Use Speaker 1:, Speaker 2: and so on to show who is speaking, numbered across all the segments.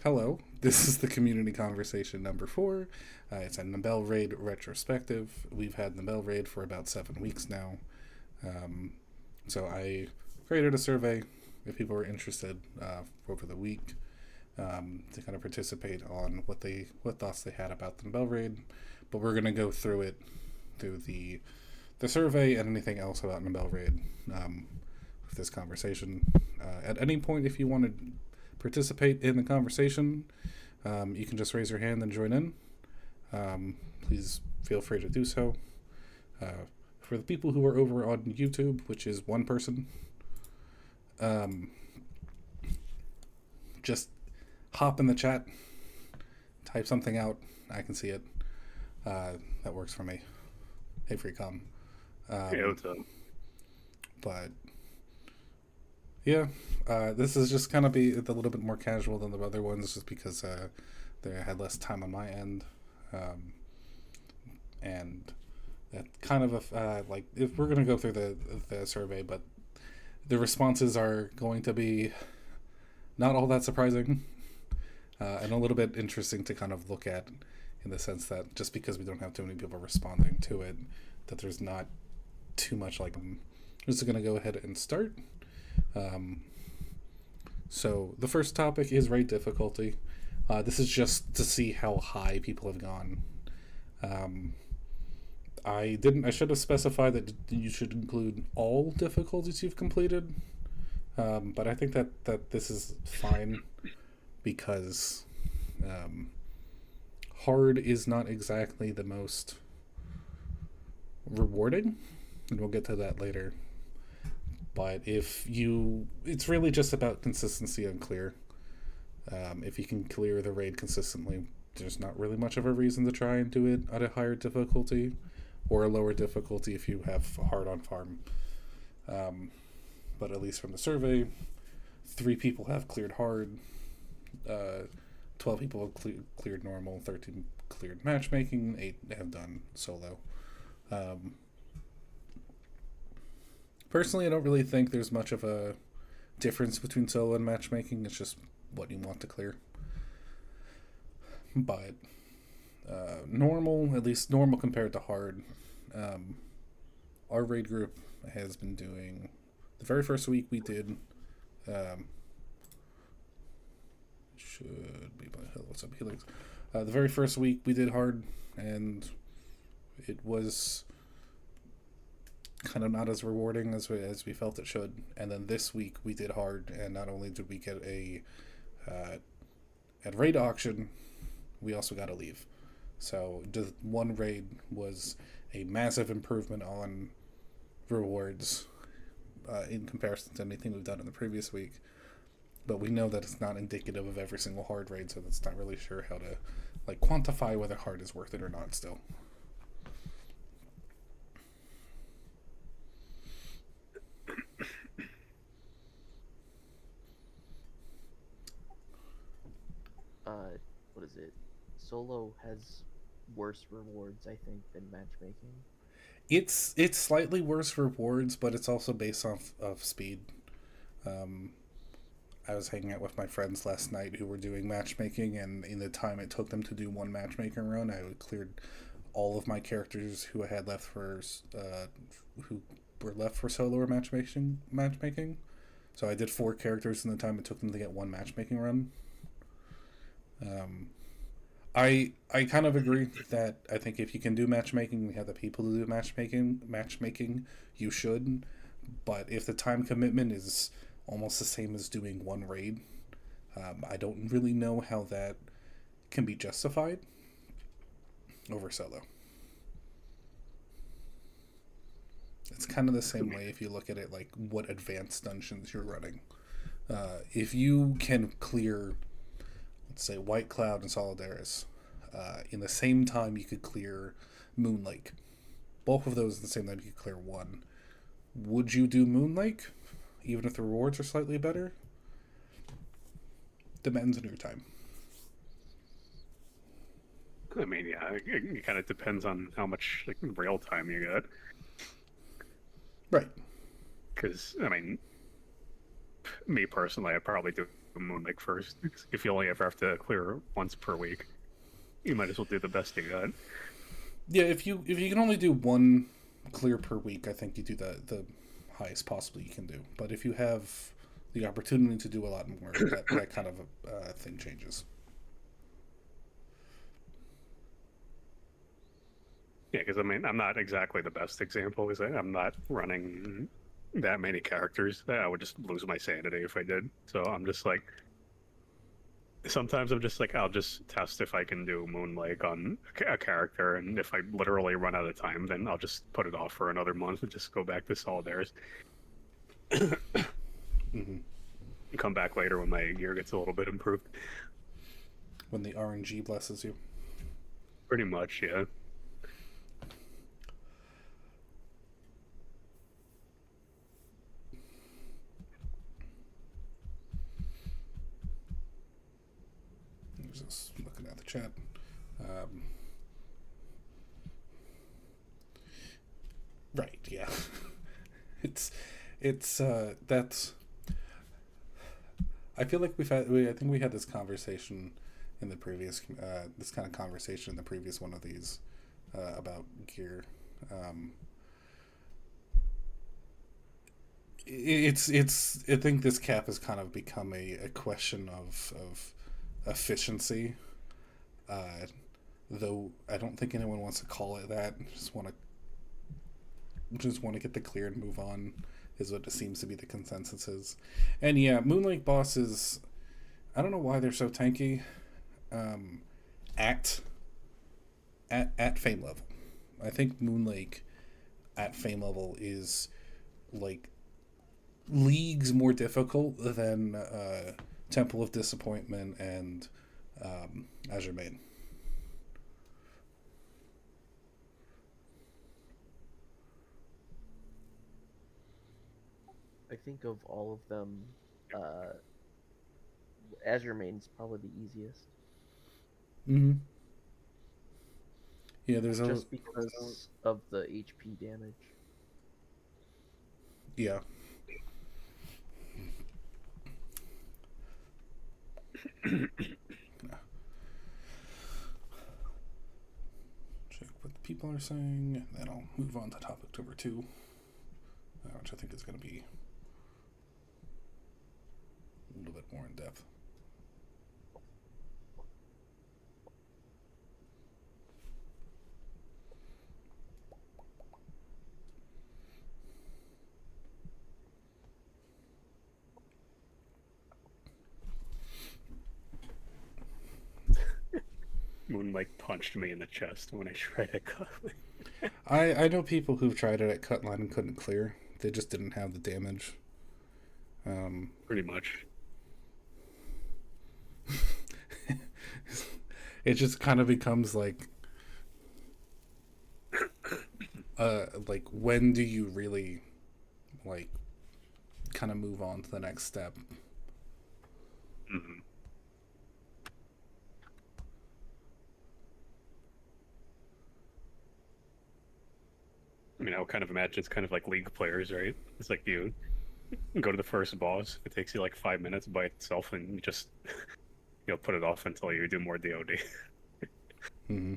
Speaker 1: Hello, this is the community conversation number 4. It's a Nabel raid retrospective. We've had Nabel raid for about 7 weeks now. Um, so I created a survey if people were interested over the week to kind of participate on what thoughts they had about the Nabel raid. But we're going to go through it through the survey and anything else about Nabel raid with this conversation. At any point, if you want to participate in the conversation, you can just raise your hand and join in. Please feel free to do so. For the people who are over on YouTube, which is one person, just hop in the chat, type something out. I can see it. That works for me. Hey, Freecom.
Speaker 2: Yeah, what's up?
Speaker 1: But yeah, this is just kind of be a little bit more casual than the other ones, just because they had less time on my end, and that kind of like if we're gonna go through the survey, but the responses are going to be not all that surprising, and a little bit interesting to kind of look at, in the sense that just because we don't have too many people responding to it, that there's not too much like. I'm just gonna go ahead and start. So the first topic is raid difficulty. This is just to see how high people have gone. I didn't. I should have specified that you should include all difficulties you've completed. But I think that this is fine because hard is not exactly the most rewarding, and we'll get to that later. But it's really just about consistency and clear. If you can clear the raid consistently, there's not really much of a reason to try and do it at a higher difficulty or a lower difficulty if you have hard on farm. But at least from the survey, 3 people have cleared hard, 12 people have cleared normal, 13 cleared matchmaking, 8 have done solo. Personally, I don't really think there's much of a difference between solo and matchmaking. It's just what you want to clear. But normal, at least normal compared to hard, our raid group has been doing. The very first week we did. Should be by what's up, Helix. The very first week we did hard, and it was kind of not as rewarding as we felt it should. And then this week we did hard, and not only did we get a at raid auction, we also got a leave. So just one raid was a massive improvement on rewards in comparison to anything we've done in the previous week. But we know that it's not indicative of every single hard raid, so that's not really sure how to like quantify whether hard is worth it or not still.
Speaker 3: What is it? Solo has worse rewards, I think, than matchmaking.
Speaker 1: It's slightly worse rewards, but it's also based off of speed. Um, I was hanging out with my friends last night who were doing matchmaking, and in the time it took them to do one matchmaking run, I cleared all of my characters who I had left for who were left for solo or matchmaking. So I did 4 characters in the time it took them to get one matchmaking run. I kind of agree that I think if you can do matchmaking, we have the people to do matchmaking, you should. But if the time commitment is almost the same as doing one raid, I don't really know how that can be justified over solo. It's kind of the same way if you look at it like what advanced dungeons you're running. If you can clear, let's say, White Cloud and Solidaris, in the same time you could clear Moon Lake. Both of those in the same time you could clear one. Would you do Moon Lake, even if the rewards are slightly better? Depends on your time.
Speaker 2: I mean, yeah, it kind of depends on how much like rail time you got.
Speaker 1: Right.
Speaker 2: Because I mean, me personally, I probably do a Moonlake first. If you only ever have to clear once per week, you might as well do the best you got.
Speaker 1: Yeah, if you can only do one clear per week, I think you do the highest possible you can do. But if you have the opportunity to do a lot more, that kind of thing changes.
Speaker 2: Yeah, because I mean, I'm not exactly the best example because I'm not running that many characters. I would just lose my sanity if I did. So I'm just like, sometimes I'm just like, I'll just test if I can do Moonlake on a character, and if I literally run out of time, then I'll just put it off for another month and just go back to Solidaire's.
Speaker 1: Mm-hmm.
Speaker 2: Come back later when my gear gets a little bit improved.
Speaker 1: When the RNG blesses you.
Speaker 2: Pretty much, yeah.
Speaker 1: Just looking at the chat. Right, yeah. it's that's. I feel like I think we had this conversation in the previous this kind of conversation in the previous one of these about gear. It's I think this cap has kind of become a question of efficiency, though I don't think anyone wants to call it that. Just want to get the clear and move on is what it seems to be the consensus is. And yeah, Moonlake bosses, I don't know why they're so tanky at fame level. I think Moonlake at fame level is like leagues more difficult than Temple of Disappointment and Azure Main.
Speaker 3: I think of all of them, Azure Main's probably the easiest.
Speaker 1: Mm-hmm. Yeah, there's
Speaker 3: just because of the HP damage.
Speaker 1: Yeah. Check what the people are saying, and then I'll move on to topic number 2, which I think is going to be a little bit more in depth.
Speaker 2: Moonlake punched me in the chest when I tried to cut.
Speaker 1: I know people who've tried it at Cutline and couldn't clear. They just didn't have the damage.
Speaker 2: Pretty much.
Speaker 1: It just kind of becomes like when do you really like kind of move on to the next step?
Speaker 2: Mm-hmm. I mean, I would kind of imagine it's kind of like League players, right? It's like you go to the first boss, it takes you like 5 minutes by itself, and you just put it off until you do more DOD.
Speaker 1: Mm-hmm.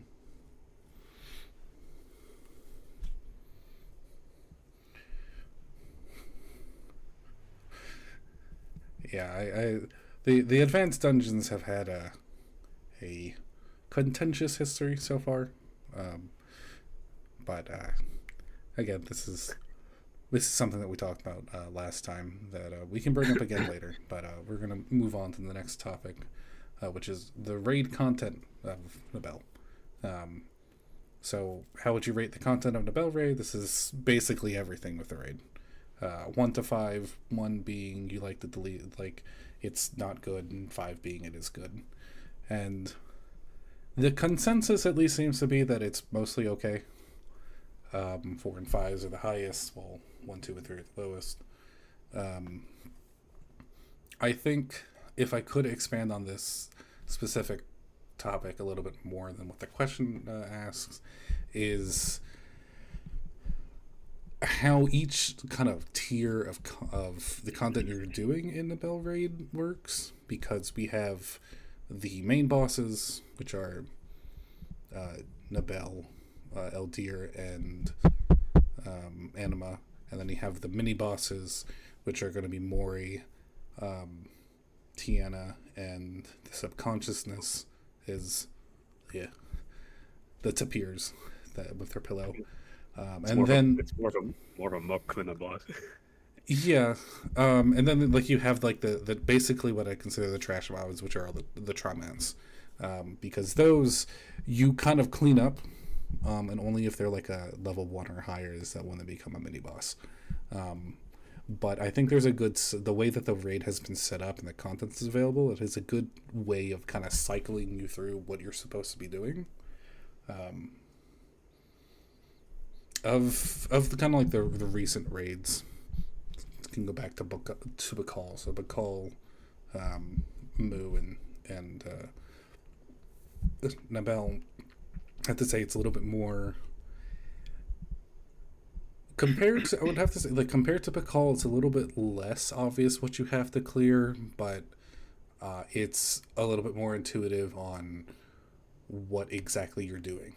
Speaker 1: Yeah, the advanced dungeons have had a contentious history so far, but again, this is something that we talked about last time that we can bring up again later. But we're gonna move on to the next topic, which is the raid content of Nabel. So, how would you rate the content of Nabel raid? This is basically everything with the raid. 1 to 5, 1 being you like to delete, like it's not good, and 5 being it is good. And the consensus at least seems to be that it's mostly okay. 4 and 5s are the highest, while 1, 2, and 3 are the lowest. I think if I could expand on this specific topic a little bit more than what the question asks, is how each kind of tier of the content you're doing in the Bell Raid works, because we have the main bosses, which are Nabel, Eldir, and Anima, and then you have the mini bosses, which are going to be Mori, Tiana, and the subconsciousness is, yeah, the tapirs that with their pillow. And then
Speaker 2: it's more of a muck than a boss.
Speaker 1: yeah, and then like you have like the basically what I consider the trash mobs, which are the Traumans, because those you kind of clean up, and only if they're like a level 1 or higher is that when they become a mini boss. But I think there's the way that the raid has been set up and the content is available, it is a good way of kind of cycling you through what you're supposed to be doing. Of the kind of like the recent raids, can go back to Bakal. So Bakal, Mu, and Nabel. I have to say it's a little bit more compared to. I would have to say, like, compared to Bakal, it's a little bit less obvious what you have to clear, but it's a little bit more intuitive on what exactly you're doing.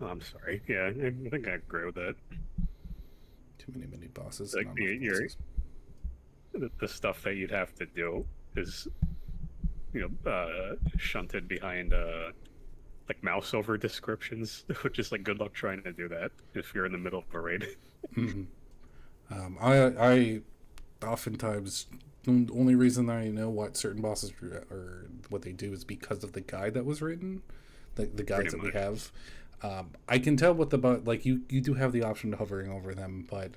Speaker 2: I'm sorry. Yeah, I think I agree with that.
Speaker 1: Too many mini bosses.
Speaker 2: Like the stuff that you'd have to do is, shunted behind like mouse over descriptions, which is like good luck trying to do that if you're in the middle of a raid.
Speaker 1: Mm-hmm. I oftentimes the only reason I know what certain bosses or what they do is because of the guide that was written, the guides that we have. I can tell what like you do have the option of hovering over them, but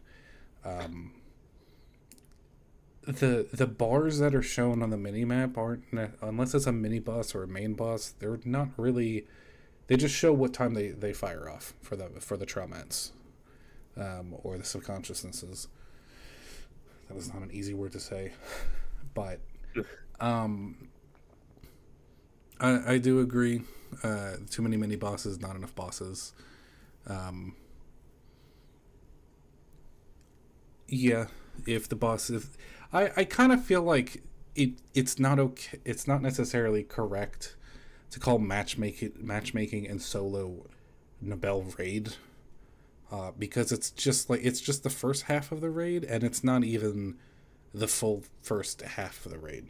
Speaker 1: the bars that are shown on the mini map aren't, unless it's a mini boss or a main boss, they're not really. They just show what time they fire off for the Traumats, or the subconsciousnesses. That is not an easy word to say, but I do agree. Too many mini bosses, not enough bosses. Yeah, if the boss, I kind of feel like it's not okay. It's not necessarily correct to call matchmaking and solo Nabel raid, because it's just the first half of the raid, and it's not even the full first half of the raid.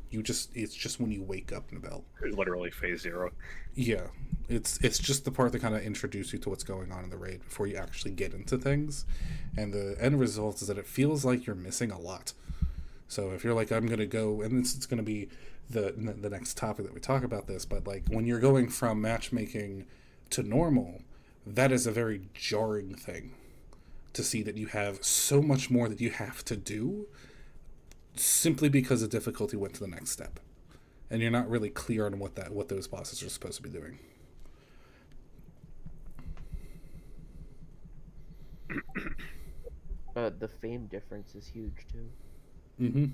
Speaker 1: It's just when you wake up, Nabel.
Speaker 2: It's literally phase 0.
Speaker 1: Yeah, it's just the part that kind of introduces you to what's going on in the raid before you actually get into things, and the end result is that it feels like you're missing a lot. So if you're like, I'm gonna go, and it's gonna be the next topic that we talk about this, but like when you're going from matchmaking to normal, that is a very jarring thing to see, that you have so much more that you have to do simply because the difficulty went to the next step, and you're not really clear on what those bosses are supposed to be doing.
Speaker 3: The fame difference is huge too.
Speaker 1: Mm-hmm.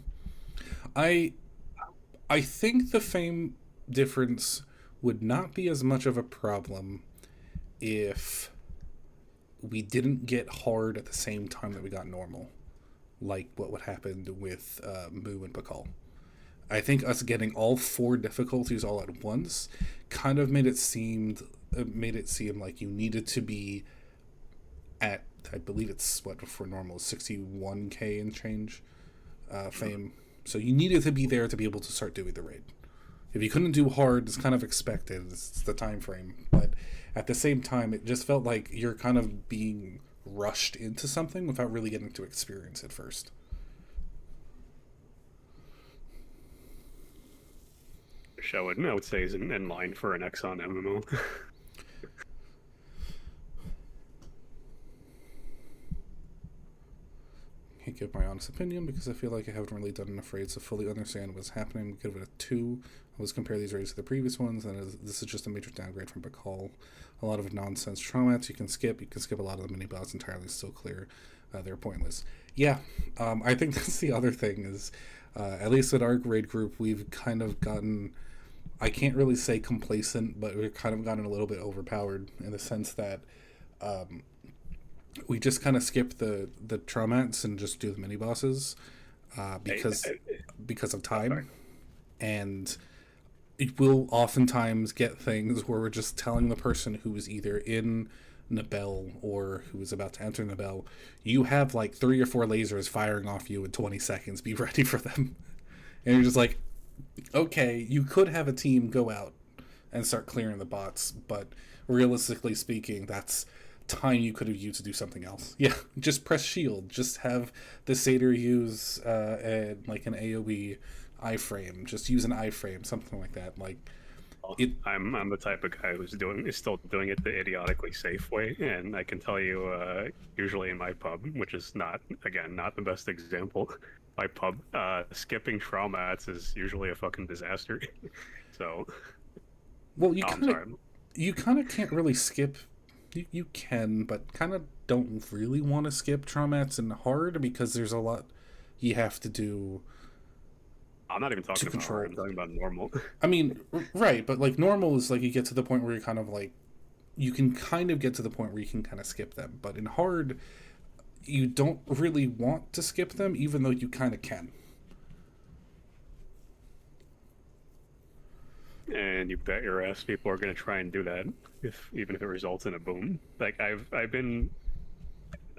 Speaker 1: I think the fame difference would not be as much of a problem if we didn't get hard at the same time that we got normal, like what would happen with Mu and Bakal. I think us getting all 4 difficulties all at once kind of made it seem like you needed to be at, I believe it's what for normal 61k and change fame. So you needed to be there to be able to start doing the raid. If you couldn't do hard, it's kind of expected. It's the time frame, but at the same time, it just felt like you're kind of being rushed into something without really getting to experience it first.
Speaker 2: Show it, I would say, is in line for an Exxon MMO.
Speaker 1: Can't give my honest opinion because I feel like I haven't really done enough raids to fully understand what's happening. Give it a 2. Let's compare these raids to the previous ones, and this is just a major downgrade from Bakal. A lot of nonsense traumats you can skip. You can skip a lot of the mini boss entirely, still clear. They're pointless. Yeah, I think that's the other thing is, at least with our raid group, we've kind of gotten. I can't really say complacent, but we've kind of gotten a little bit overpowered in the sense that we just kind of skip the Traumats and just do the mini bosses because of time, and it will oftentimes get things where we're just telling the person who is either in Nabel or who is about to enter Nabel, you have like 3 or 4 lasers firing off you in 20 seconds. Be ready for them. And you're just like, okay, you could have a team go out and start clearing the bots, but realistically speaking, that's time you could have used to do something else. Yeah, just press shield. Just have the satyr use like an AoE iframe. Just use an iframe, something like that. Like,
Speaker 2: I'm the type of guy who's still doing it the idiotically safe way, and I can tell you, usually in my pub, which is not the best example, my pub, skipping Traumats is usually a fucking disaster. So,
Speaker 1: well, you kind of can't really skip. You can, but kind of don't really want to skip Traumats in hard because there's a lot you have to do.
Speaker 2: I'm not even talking about hard, I'm talking about normal.
Speaker 1: I mean, right, but like normal is like you get to the point where you're kind of like, you can kind of get to the point where you can kind of skip them, but in hard, you don't really want to skip them, even though you kind of can.
Speaker 2: And you bet your ass people are going to try and do that, even if it results in a boom. Like I've been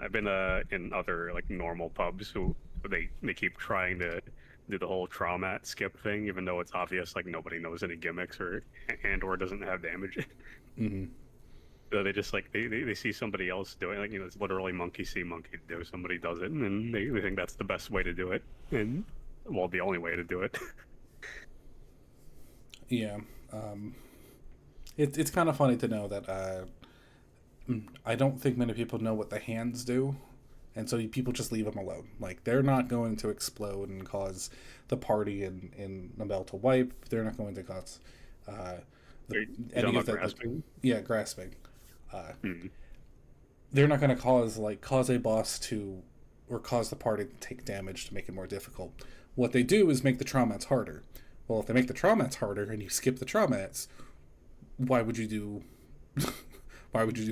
Speaker 2: in other like normal pubs who they keep trying to do the whole Traumat skip thing, even though it's obvious like nobody knows any gimmicks or doesn't have damage.
Speaker 1: Mm-hmm.
Speaker 2: So they just like they see somebody else doing, like, it's literally monkey see monkey do. Somebody does it, and then they think that's the best way to do it, and well, the only way to do it.
Speaker 1: Yeah, it's kind of funny to know that I don't think many people know what the hands do, and so people just leave them alone. Like, they're not going to explode and cause the party in Nabel to wipe. They're not going to cause any of that.
Speaker 2: Grasping?
Speaker 1: Grasping. They're not going to cause a boss to, or cause the party to take damage to make it more difficult. What they do is make the Traumats harder. Well, if they make the Traumats harder and you skip the Traumats, why would you do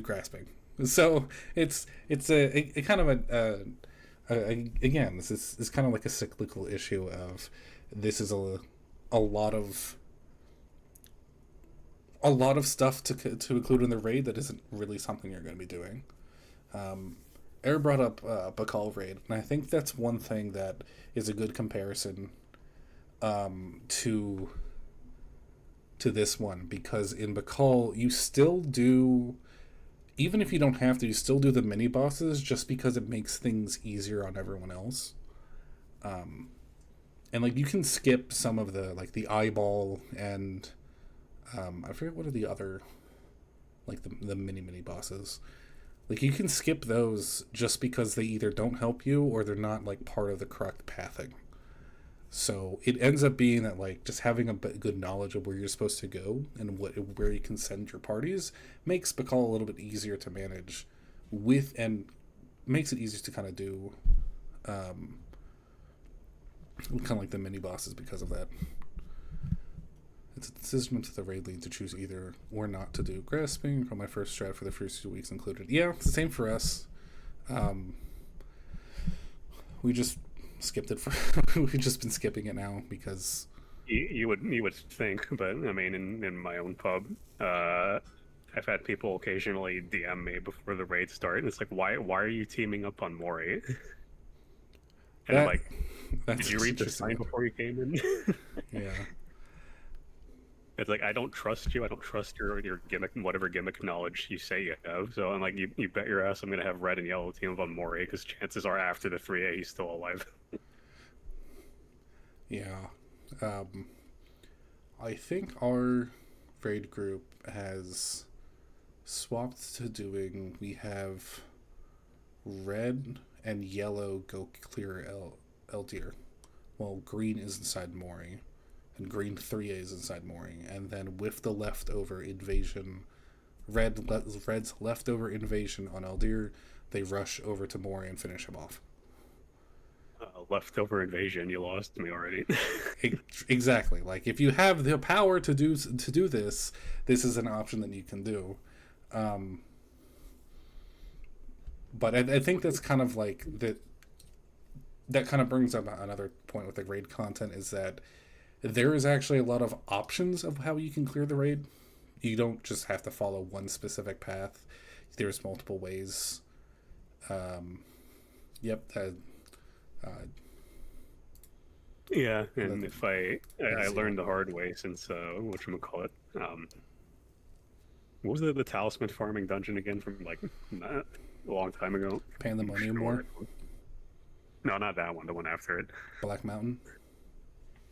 Speaker 1: grasping? So it's a kind of again, this is kind of like a cyclical issue of, this is a lot of stuff to include in the raid that isn't really something you're going to be doing. Air brought up Bakal raid, and I think that's one thing that is a good comparison to this one, because in Bakal you still do, even if you don't have to, you still do the mini bosses just because it makes things easier on everyone else. And like, you can skip some of the, like, the eyeball and I forget what are the other, like, the mini bosses. Like, you can skip those just because they either don't help you or they're not like part of the correct pathing. So it ends up being that, like, just having a good knowledge of where you're supposed to go and where you can send your parties makes Bakal a little bit easier to manage with, and makes it easier to kind of do kind of like the mini bosses because of that. It's a decision to the raid lead to choose either or not to do grasping. From my first strat for the first 2 weeks included. Yeah, it's the same for us. We just skipped it we've just been skipping it now because
Speaker 2: you would think, but I mean, in my own pub, I've had people occasionally DM me before the raid start, and it's like, why are you teaming up on Mori? And I'm like, did you read the sign before you came in?
Speaker 1: Yeah.
Speaker 2: It's like, I don't trust you. I don't trust your gimmick, whatever gimmick knowledge you say you have. So I'm like, you bet your ass I'm going to have red and yellow team up on Mori, because chances are after the 3A he's still alive.
Speaker 1: Yeah. I think our raid group has swapped to doing, we have red and yellow go clear Eldir, while green is inside Mori. And green 3A is inside Mori, and then with the leftover invasion, red's leftover invasion on Eldir, they rush over to Mori and finish him off.
Speaker 2: leftover invasion. You lost me already.
Speaker 1: Exactly. Like if you have the power to do this, this is an option that you can do. But I think that's kind of like that. That kind of brings up another point with the raid content is that there is actually a lot of options of how you can clear the raid. You don't just have to follow one specific path. There's multiple ways. Yep.
Speaker 2: Yeah, and if I learned the hard way since whatchamacallit, what was the talisman farming dungeon again from like a long time ago?
Speaker 1: Pandemonium War?
Speaker 2: No, not that one. The one after it.
Speaker 1: Black Mountain.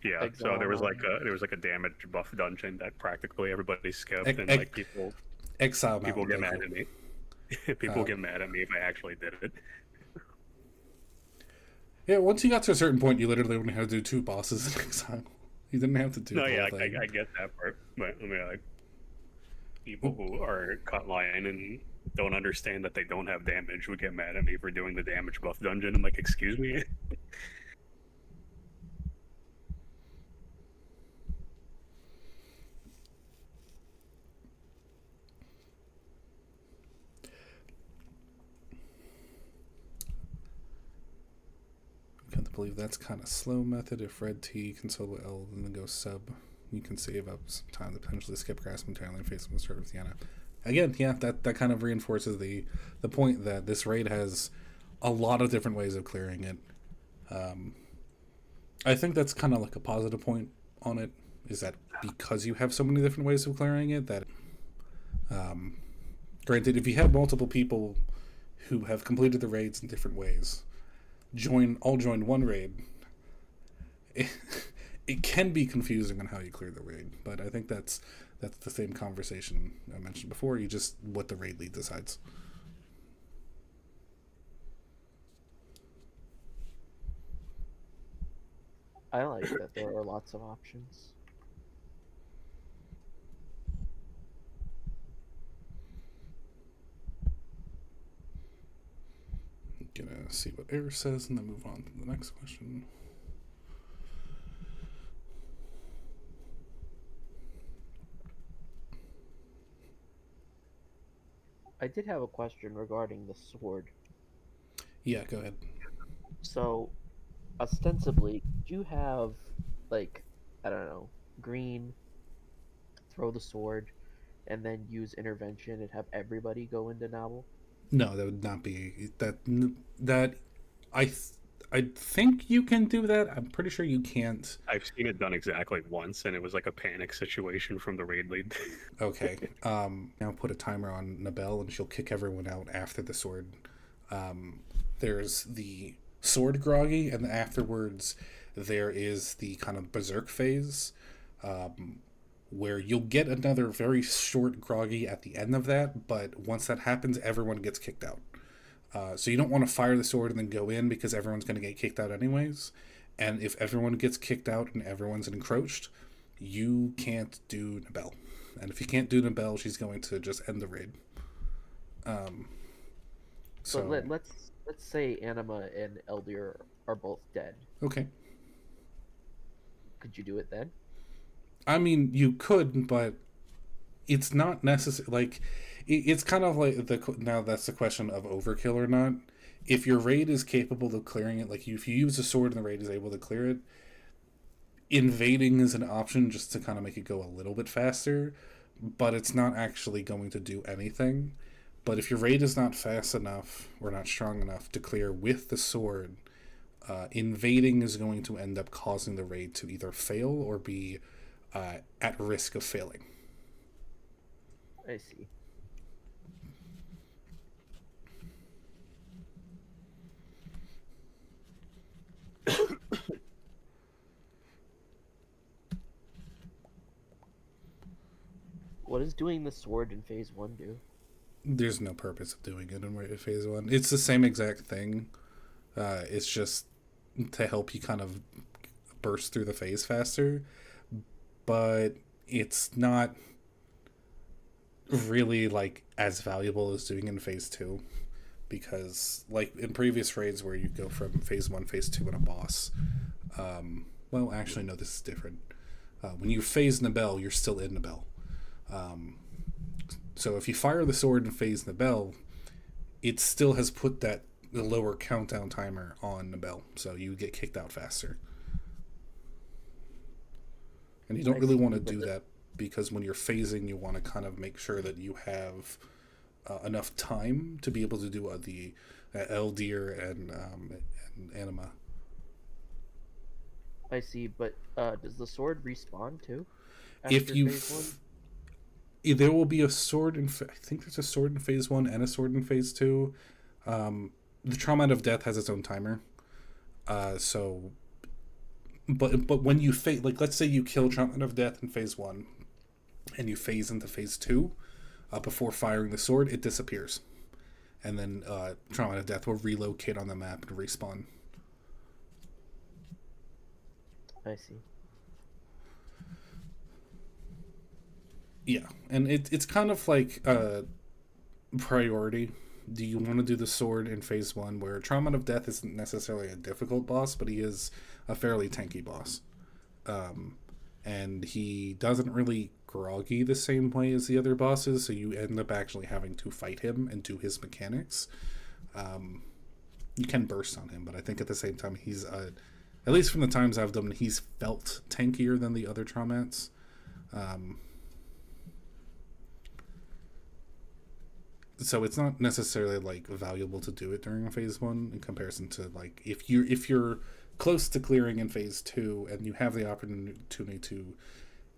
Speaker 2: Yeah. So there was like a damage buff dungeon that practically everybody skipped, and like people get mad at me. People get mad at me if I actually did it.
Speaker 1: Yeah, once you got to a certain point, you literally only had to do 2 bosses in Exile. You didn't have to do.
Speaker 2: No, yeah, I get that part, but I mean, like people who are caught lying and don't understand that they don't have damage would get mad at me for doing the damage buff dungeon. I'm like, excuse me.
Speaker 1: Can't believe that's kind of slow method. If red T can solo L and then go sub, you can save up some time to potentially skip grass entirely and face them start with Diana. Again, yeah, that kind of reinforces the point that this raid has a lot of different ways of clearing it. I think that's kind of like a positive point on it, is that because you have so many different ways of clearing it, that granted, if you have multiple people who have completed the raids in different ways, all join one raid, it can be confusing on how you clear the raid, but I think that's the same conversation I mentioned before. You just what the raid lead decides.
Speaker 3: I like that there are lots of options.
Speaker 1: Gonna see what Air says and then move on to the next question.
Speaker 3: I did have a question regarding the sword.
Speaker 1: Yeah, go ahead.
Speaker 3: So, ostensibly, do you have, like, I don't know, green, throw the sword, and then use intervention and have everybody go into Nabel?
Speaker 1: No, that would not be that. I think you can do that. I'm pretty sure you can't.
Speaker 2: I've seen it done exactly once, and it was like a panic situation from the raid lead.
Speaker 1: Okay. Now put a timer on Nabel, and she'll kick everyone out after the sword. There's the sword groggy, and afterwards there is the kind of berserk phase, where you'll get another very short groggy at the end of that, but once that happens, everyone gets kicked out. So you don't want to fire the sword and then go in, because everyone's going to get kicked out anyways. And if everyone gets kicked out and everyone's encroached, you can't do Nabel. And if you can't do Nabel, she's going to just end the raid.
Speaker 3: So let's say Anima and Eldir are both dead.
Speaker 1: Okay.
Speaker 3: Could you do it then?
Speaker 1: I mean, you could, but it's not necessary. Like, it's kind of like now that's the question of overkill or not. If your raid is capable of clearing it, like if you use a sword and the raid is able to clear it, invading is an option just to kind of make it go a little bit faster, but it's not actually going to do anything. But if your raid is not fast enough or not strong enough to clear with the sword, invading is going to end up causing the raid to either fail or be at risk of failing.
Speaker 3: I see. What does doing the sword in phase 1 do?
Speaker 1: There's no purpose of doing it in phase 1. It's the same exact thing. It's just to help you kind of burst through the phase faster, but it's not really like as valuable as doing in phase 2. because like in previous raids where you go from phase 1, phase 2 and a boss, well, actually no, this is different. When you phase Nabel, you're still in Nabel. So if you fire the sword and phase Nabel, it still has put the lower countdown timer on Nabel, so you get kicked out faster. And you don't really want to do that, because when you're phasing, you want to kind of make sure that you have enough time to be able to do the Eldir and Anima.
Speaker 3: I see, but does the sword respawn too?
Speaker 1: If you
Speaker 3: phase
Speaker 1: there will be a sword in I think there's a sword in phase 1 and a sword in phase 2. The Trauma of Death has its own timer, so but when you like, let's say you kill Trauma of Death in phase 1 and you phase into phase 2 before firing the sword, it disappears, and then Trauma of Death will relocate on the map and respawn.
Speaker 3: I see.
Speaker 1: Yeah, and it's kind of like priority. Do you want to do the sword in phase 1, where Trauma of Death isn't necessarily a difficult boss, but he is a fairly tanky boss, and he doesn't really groggy the same way as the other bosses, so you end up actually having to fight him and do his mechanics. You can burst on him, but I think at the same time he's at least from the times I've done, he's felt tankier than the other Traumats. So it's not necessarily like valuable to do it during a phase 1 in comparison to like if you're close to clearing in phase 2 and you have the opportunity to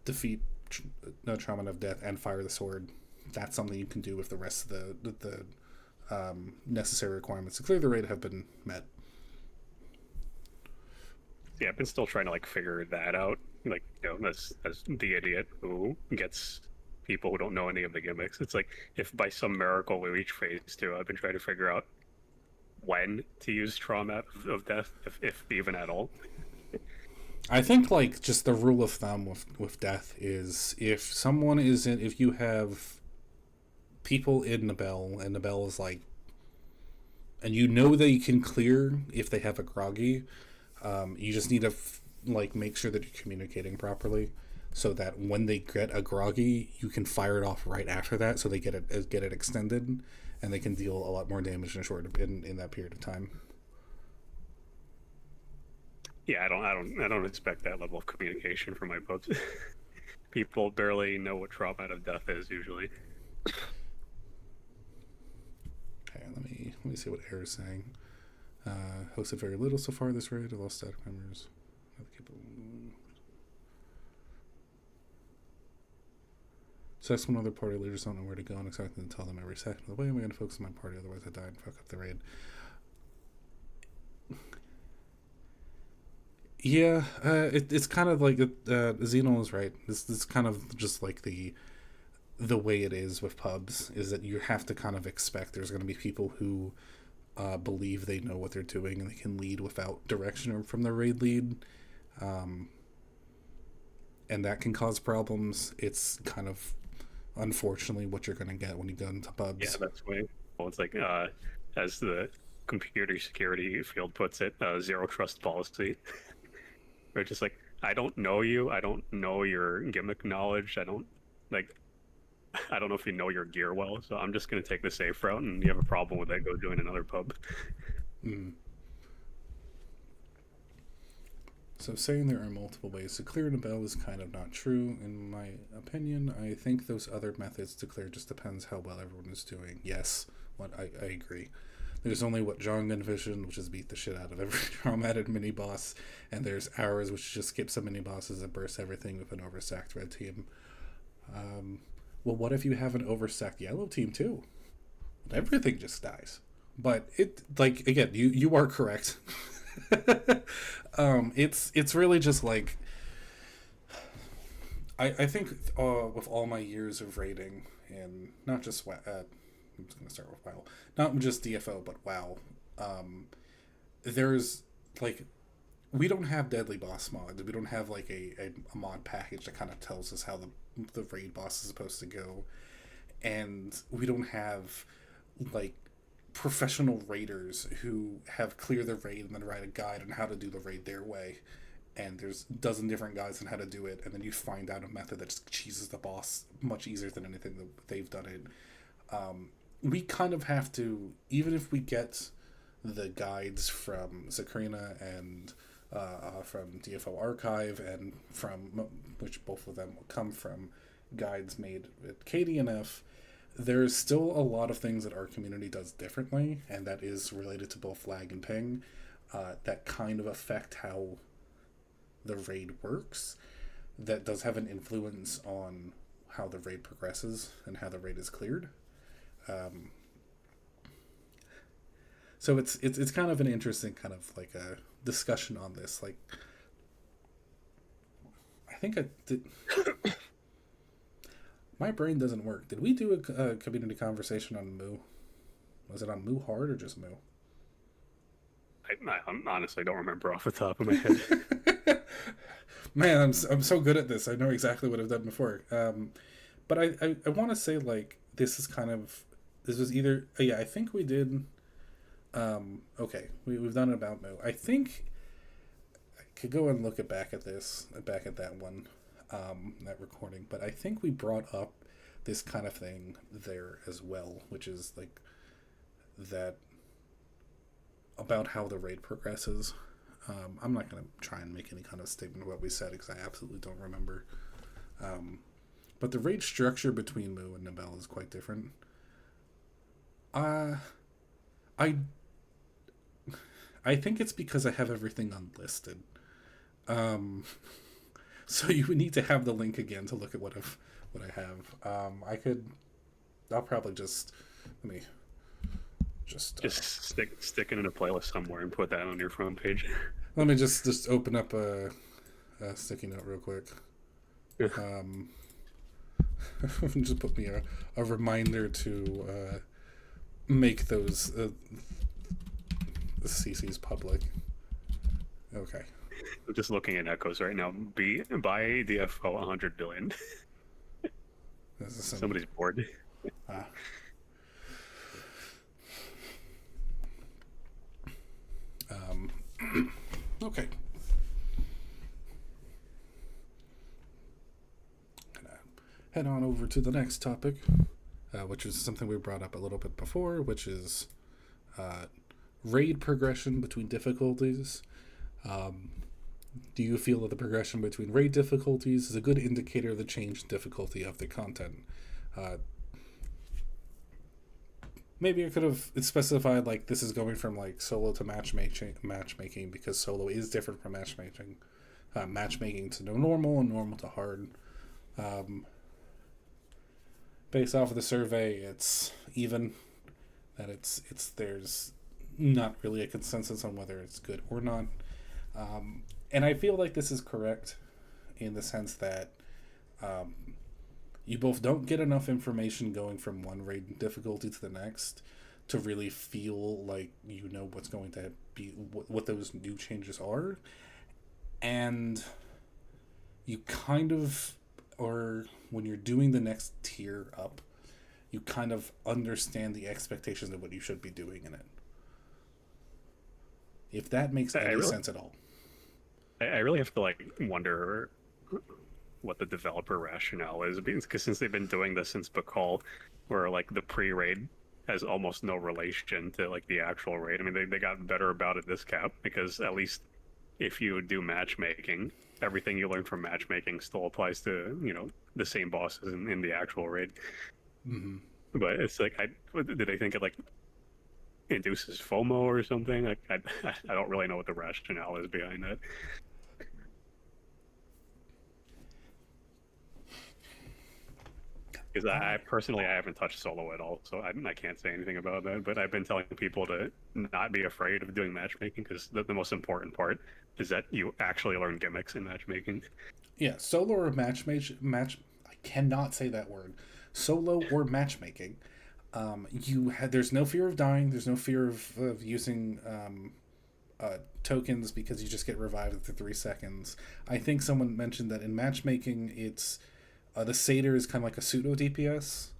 Speaker 1: defeat Trauma of Death and fire the sword, that's something you can do if the rest of the necessary requirements to clear the raid have been met.
Speaker 2: Yeah, I've been still trying to like figure that out. Like, as the idiot who gets people who don't know any of the gimmicks. It's like, if by some miracle we reach phase 2, I've been trying to figure out when to use Trauma of Death, if even at all.
Speaker 1: I think like just the rule of thumb with Death is if you have people in Nabel and Nabel is like, and you know they can clear if they have a groggy, you just need to like make sure that you're communicating properly, so that when they get a groggy, you can fire it off right after that, so they get it extended, and they can deal a lot more damage in that period of time.
Speaker 2: Yeah, I don't expect that level of communication from my pubs. People barely know what Trauma of Death is usually.
Speaker 1: Okay, let me see what Air is saying. Hosted very little so far this raid. I lost static members. So that's when other party leaders don't know where to go and expecting to tell them every second of the way. I'm going to focus on my party, otherwise I die and fuck up the raid. Yeah, it's kind of like Xeno is right. This is kind of just like the way it is with pubs, is that you have to kind of expect there's going to be people who believe they know what they're doing and they can lead without direction from the raid lead, and that can cause problems. It's kind of unfortunately what you're going to get when you go into pubs.
Speaker 2: Yeah, that's way. Well, it's like as the computer security field puts it, zero trust policy. We're just like, I don't know you. I don't know your gimmick knowledge. I don't know if you know your gear well. So I'm just going to take the safe route, and you have a problem with that, go join another pub.
Speaker 1: Mm. So saying there are multiple ways to clear Nabel is kind of not true, in my opinion. I think those other methods to clear just depends how well everyone is doing. Yes, I agree. There's only what John envisioned, which is beat the shit out of every traumatic mini-boss, and there's ours, which just skips some mini-bosses and bursts everything with an overstacked red team. Well, what if you have an overstacked yellow team, too? Everything just dies. But, again, you are correct. It's really just, like... I think with all my years of raiding, and not just... I'm just going to start with WoW. Not just DFO, but WoW. There's, like, we don't have deadly boss mods. We don't have, like, a mod package that kind of tells us how the raid boss is supposed to go. And we don't have, like, professional raiders who have cleared the raid and then write a guide on how to do the raid their way. And there's a dozen different guides on how to do it, and then you find out a method that just cheeses the boss much easier than anything that they've done it. We kind of have to, even if we get the guides from Zakrina and from DFO Archive, and from which both of them come from guides made at KDNF, there's still a lot of things that our community does differently, and that is related to both lag and ping, that kind of affect how the raid works. That does have an influence on how the raid progresses and how the raid is cleared. So it's kind of an interesting kind of like a discussion on this. Like, I think I did. My brain doesn't work. Did we do a community conversation on Moo? Was it on Moo Hard or just Moo?
Speaker 2: I honestly don't remember off the top of my head.
Speaker 1: Man, I'm so good at this. I know exactly what I've done before. But I want to say, like, this was either... yeah, I think we did... okay, we've done it about Moo. I think I could go and look back at that one, that recording, but I think we brought up this kind of thing there as well, which is, like, that... about how the raid progresses. I'm not going to try and make any kind of statement of what we said, because I absolutely don't remember. But the raid structure between Moo and Nabel is quite different. I think it's because I have everything unlisted. So you would need to have the link again to look at what I have. I'll probably just... let me... Just
Speaker 2: stick it in a playlist somewhere and put that on your front page.
Speaker 1: Let me just open up a sticky note real quick. Just put me a reminder to make those CCs public. Okay.
Speaker 2: I'm just looking at echoes right now. Buy DFO 100 billion. Somebody's bored.
Speaker 1: Okay. Head on over to the next topic, which is something we brought up a little bit before, which is raid progression between difficulties. Do you feel that the progression between raid difficulties is a good indicator of the change in difficulty of the content? Maybe I could have specified, like, this is going from, like, solo to matchmaking, because solo is different from matchmaking. Matchmaking to normal and normal to hard. Based off of the survey, it's even. That there's not really a consensus on whether it's good or not. And I feel like this is correct in the sense that you both don't get enough information going from one raid difficulty to the next to really feel like you know what's going to be, what those new changes are. And you kind of, or when you're doing the next tier up, you kind of understand the expectations of what you should be doing in it. If that makes any sense at all.
Speaker 2: I really have to, like, wonder what the developer rationale is, because since they've been doing this since Bacall, where, like, the pre-raid has almost no relation to, like, the actual raid. I mean, they got better about it this cap, because at least if you do matchmaking, everything you learn from matchmaking still applies to, you know, the same bosses in the actual raid.
Speaker 1: Mm-hmm.
Speaker 2: But it's like, did they think it, like, induces FOMO or something? Like, I don't really know what the rationale is behind that. Because I personally, I haven't touched solo at all, so I can't say anything about that. But I've been telling people to not be afraid of doing matchmaking, because the most important part is that you actually learn gimmicks in matchmaking.
Speaker 1: Yeah, solo or I cannot say that word. Solo or matchmaking. There's no fear of dying. There's no fear of using tokens, because you just get revived after 3 seconds. I think someone mentioned that in matchmaking, it's the satyr is kind of like a pseudo DPS.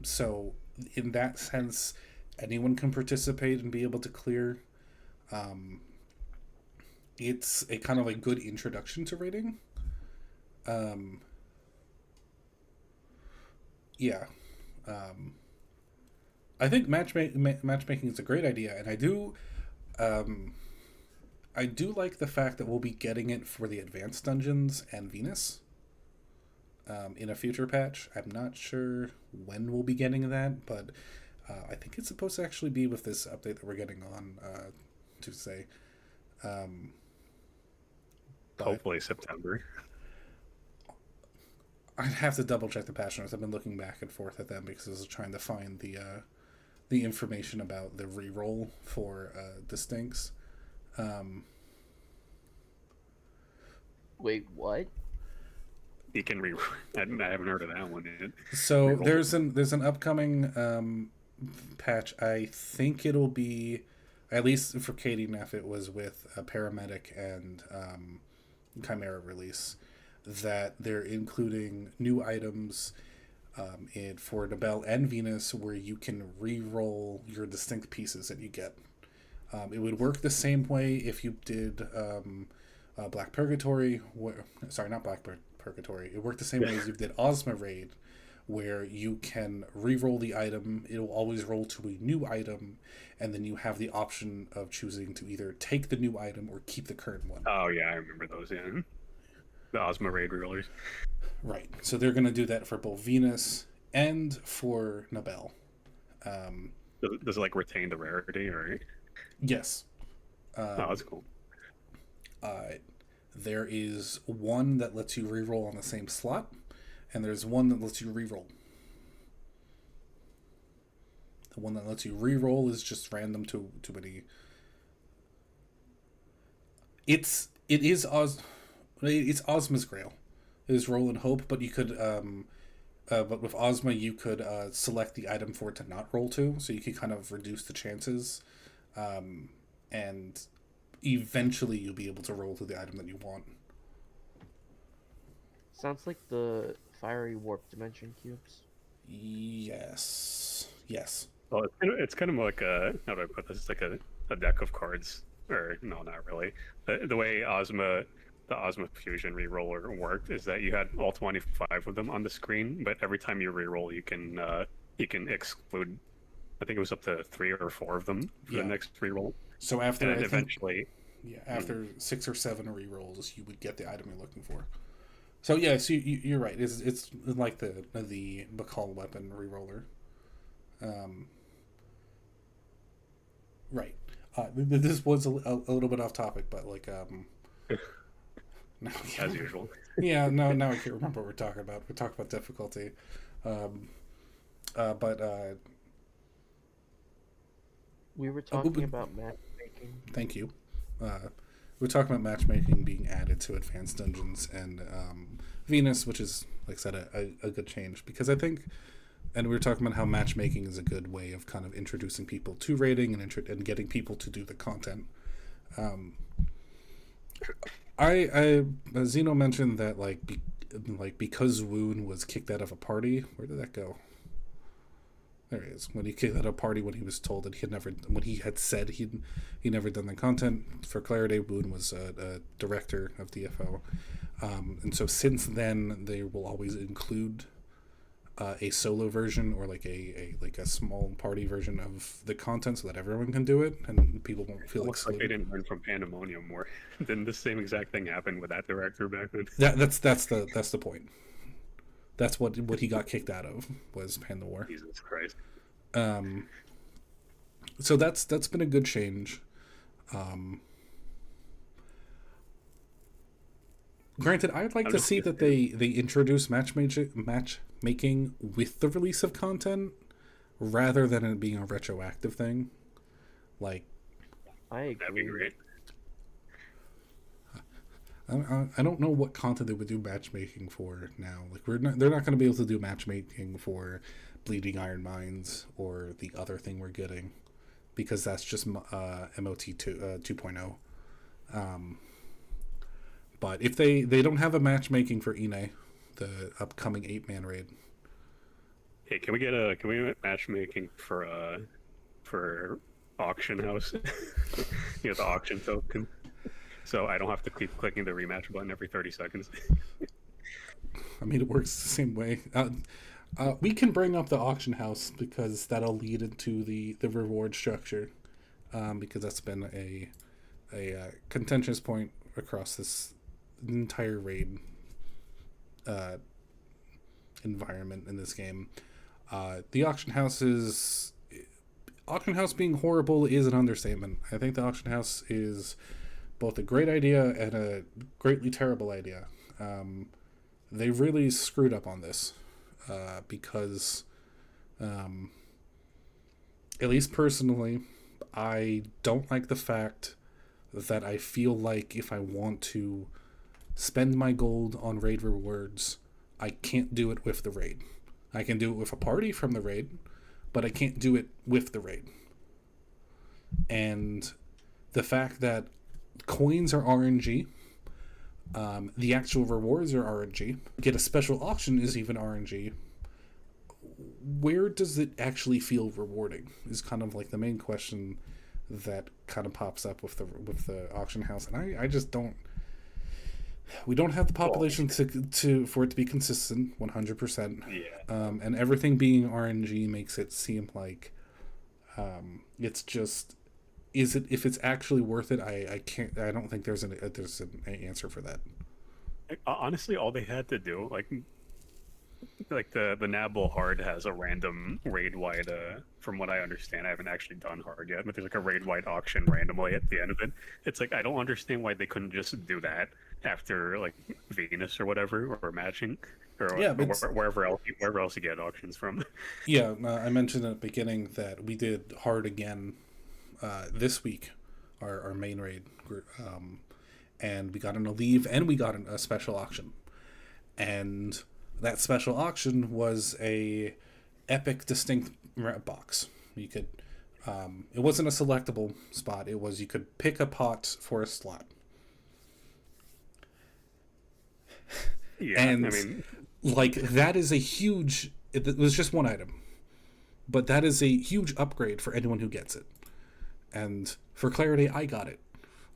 Speaker 1: So in that sense, anyone can participate and be able to clear. It's a kind of like good introduction to raiding. Um, yeah. I think matchmaking is a great idea, and um, I do like the fact that we'll be getting it for the advanced dungeons and Venus in a future patch. I'm not sure when we'll be getting that, but I think it's supposed to actually be with this update that we're getting on Tuesday. But
Speaker 2: Hopefully September.
Speaker 1: I'd have to double check the patch notes. I've been looking back and forth at them because I was trying to find the information about the reroll for Distincts.
Speaker 3: Wait, what?
Speaker 2: You can re. I haven't heard of that one yet.
Speaker 1: So
Speaker 2: Reroll.
Speaker 1: there's an upcoming patch. I think it'll be, at least for Katie Neff, it was with a Paramedic and Chimera release, that they're including new items for Nabel and Venus where you can re-roll your distinct pieces that you get. It would work the same way if you did Black Purgatory. Sorry, not Black Purgatory. It worked the same way as you did Ozma Raid, where you can re-roll the item. It'll always roll to a new item, and then you have the option of choosing to either take the new item or keep the current one.
Speaker 2: Oh yeah, I remember those. Yeah, the Ozma raid rollers.
Speaker 1: Right. So they're going to do that for both Venus and for Nabel.
Speaker 2: Does it like retain the rarity or?
Speaker 1: Yes.
Speaker 2: Oh, that's cool.
Speaker 1: There is one that lets you reroll on the same slot, and there's one that lets you reroll. The one that lets you reroll is just random to any. It's Ozma's Grail. It is Roll and Hope, but you could but with Ozma you could select the item for it to not roll to, so you could kind of reduce the chances, and eventually you'll be able to roll to the item that you want.
Speaker 3: Sounds like the fiery warp dimension cubes.
Speaker 1: Yes.
Speaker 2: Well, it's kind of like how do I put this? It's like a deck of cards, or no, not really. The way the Ozma Fusion reroller worked is that you had all 25 of them on the screen, but every time you reroll, you can exclude. I think it was up to 3 or 4 of them for the next reroll.
Speaker 1: So after
Speaker 2: and eventually,
Speaker 1: after 6 or 7 rerolls, you would get the item you're looking for. So yeah, so you're right. It's like the Bacall weapon reroller. Right. This was a little bit off topic, but like
Speaker 2: as usual.
Speaker 1: Yeah. No. Now I can't remember what we're talking about. We're talking about difficulty.
Speaker 3: We were talking about matchmaking.
Speaker 1: Thank you. We're talking about matchmaking being added to Advanced Dungeons and Venus, which is, like I said, a good change, because I think, and we were talking about how matchmaking is a good way of kind of introducing people to raiding and getting people to do the content. Zeno mentioned that because Woon was kicked out of a party. Where did that go? There he is. When he kicked out of a party, when he was told that he had said he'd never done the content. For clarity, Woon was a director of DFO, and so since then they will always include a solo version or like a small party version of the content so that everyone can do it and people won't feel
Speaker 2: Looks
Speaker 1: excluded.
Speaker 2: like they didn't learn from Pandemonium more. Didn't the same exact thing happen with that director back then?
Speaker 1: That's the point. That's what he got kicked out of, was Panda War.
Speaker 2: Jesus Christ.
Speaker 1: So that's been a good change. Granted, I'd like to see that they introduce matchmaking with the release of content rather than it being a retroactive thing. Like,
Speaker 3: I agree.
Speaker 2: That'd be great.
Speaker 1: I don't know what content they would do matchmaking for now. Like, they're not going to be able to do matchmaking for Bleeding Iron Mines or the other thing we're getting, because that's just MOT 2.0. But if they don't have a matchmaking for Ine, the upcoming 8-man raid.
Speaker 2: Hey, can we get matchmaking for for auction house. The auction token. So I don't have to keep clicking the rematch button every 30 seconds.
Speaker 1: I mean, it works the same way. We can bring up the auction house because that'll lead into the reward structure, because that's been a contentious point across this entire raid environment in this game. The auction house being horrible is an understatement. I think the auction house is both a great idea and a greatly terrible idea. They really screwed up on this, because, at least personally, I don't like the fact that I feel like if I want to spend my gold on raid rewards, I can't do it with the raid. I can do it with a party from the raid, but I can't do it with the raid. And the fact that coins are RNG, the actual rewards are RNG, get a special auction is even RNG. Where does it actually feel rewarding is kind of like the main question that kind of pops up with the auction house, and I just don't. We don't have the population to for it to be consistent 100%.
Speaker 2: Yeah.
Speaker 1: And everything being RNG makes it seem like it's just, is it, if it's actually worth it? I don't think there's an answer for that.
Speaker 2: Honestly, all they had to do, like the Nabel hard has a random raid wide. From what I understand, I haven't actually done hard yet, but there's like a raid wide auction randomly at the end of it. It's like I don't understand why they couldn't just do that after like Venus or whatever, or matching, or
Speaker 1: Yeah,
Speaker 2: wherever else you get auctions from.
Speaker 1: Yeah, I mentioned at the beginning that we did hard again this week, our main raid, and we got an Aleve and we got a special auction, and that special auction was a epic distinct box. You could, it wasn't a selectable spot. It was, you could pick a pot for a slot.
Speaker 2: Yeah,
Speaker 1: and
Speaker 2: I mean,
Speaker 1: like that is a huge. It was just one item, but that is a huge upgrade for anyone who gets it. And for clarity, I got it.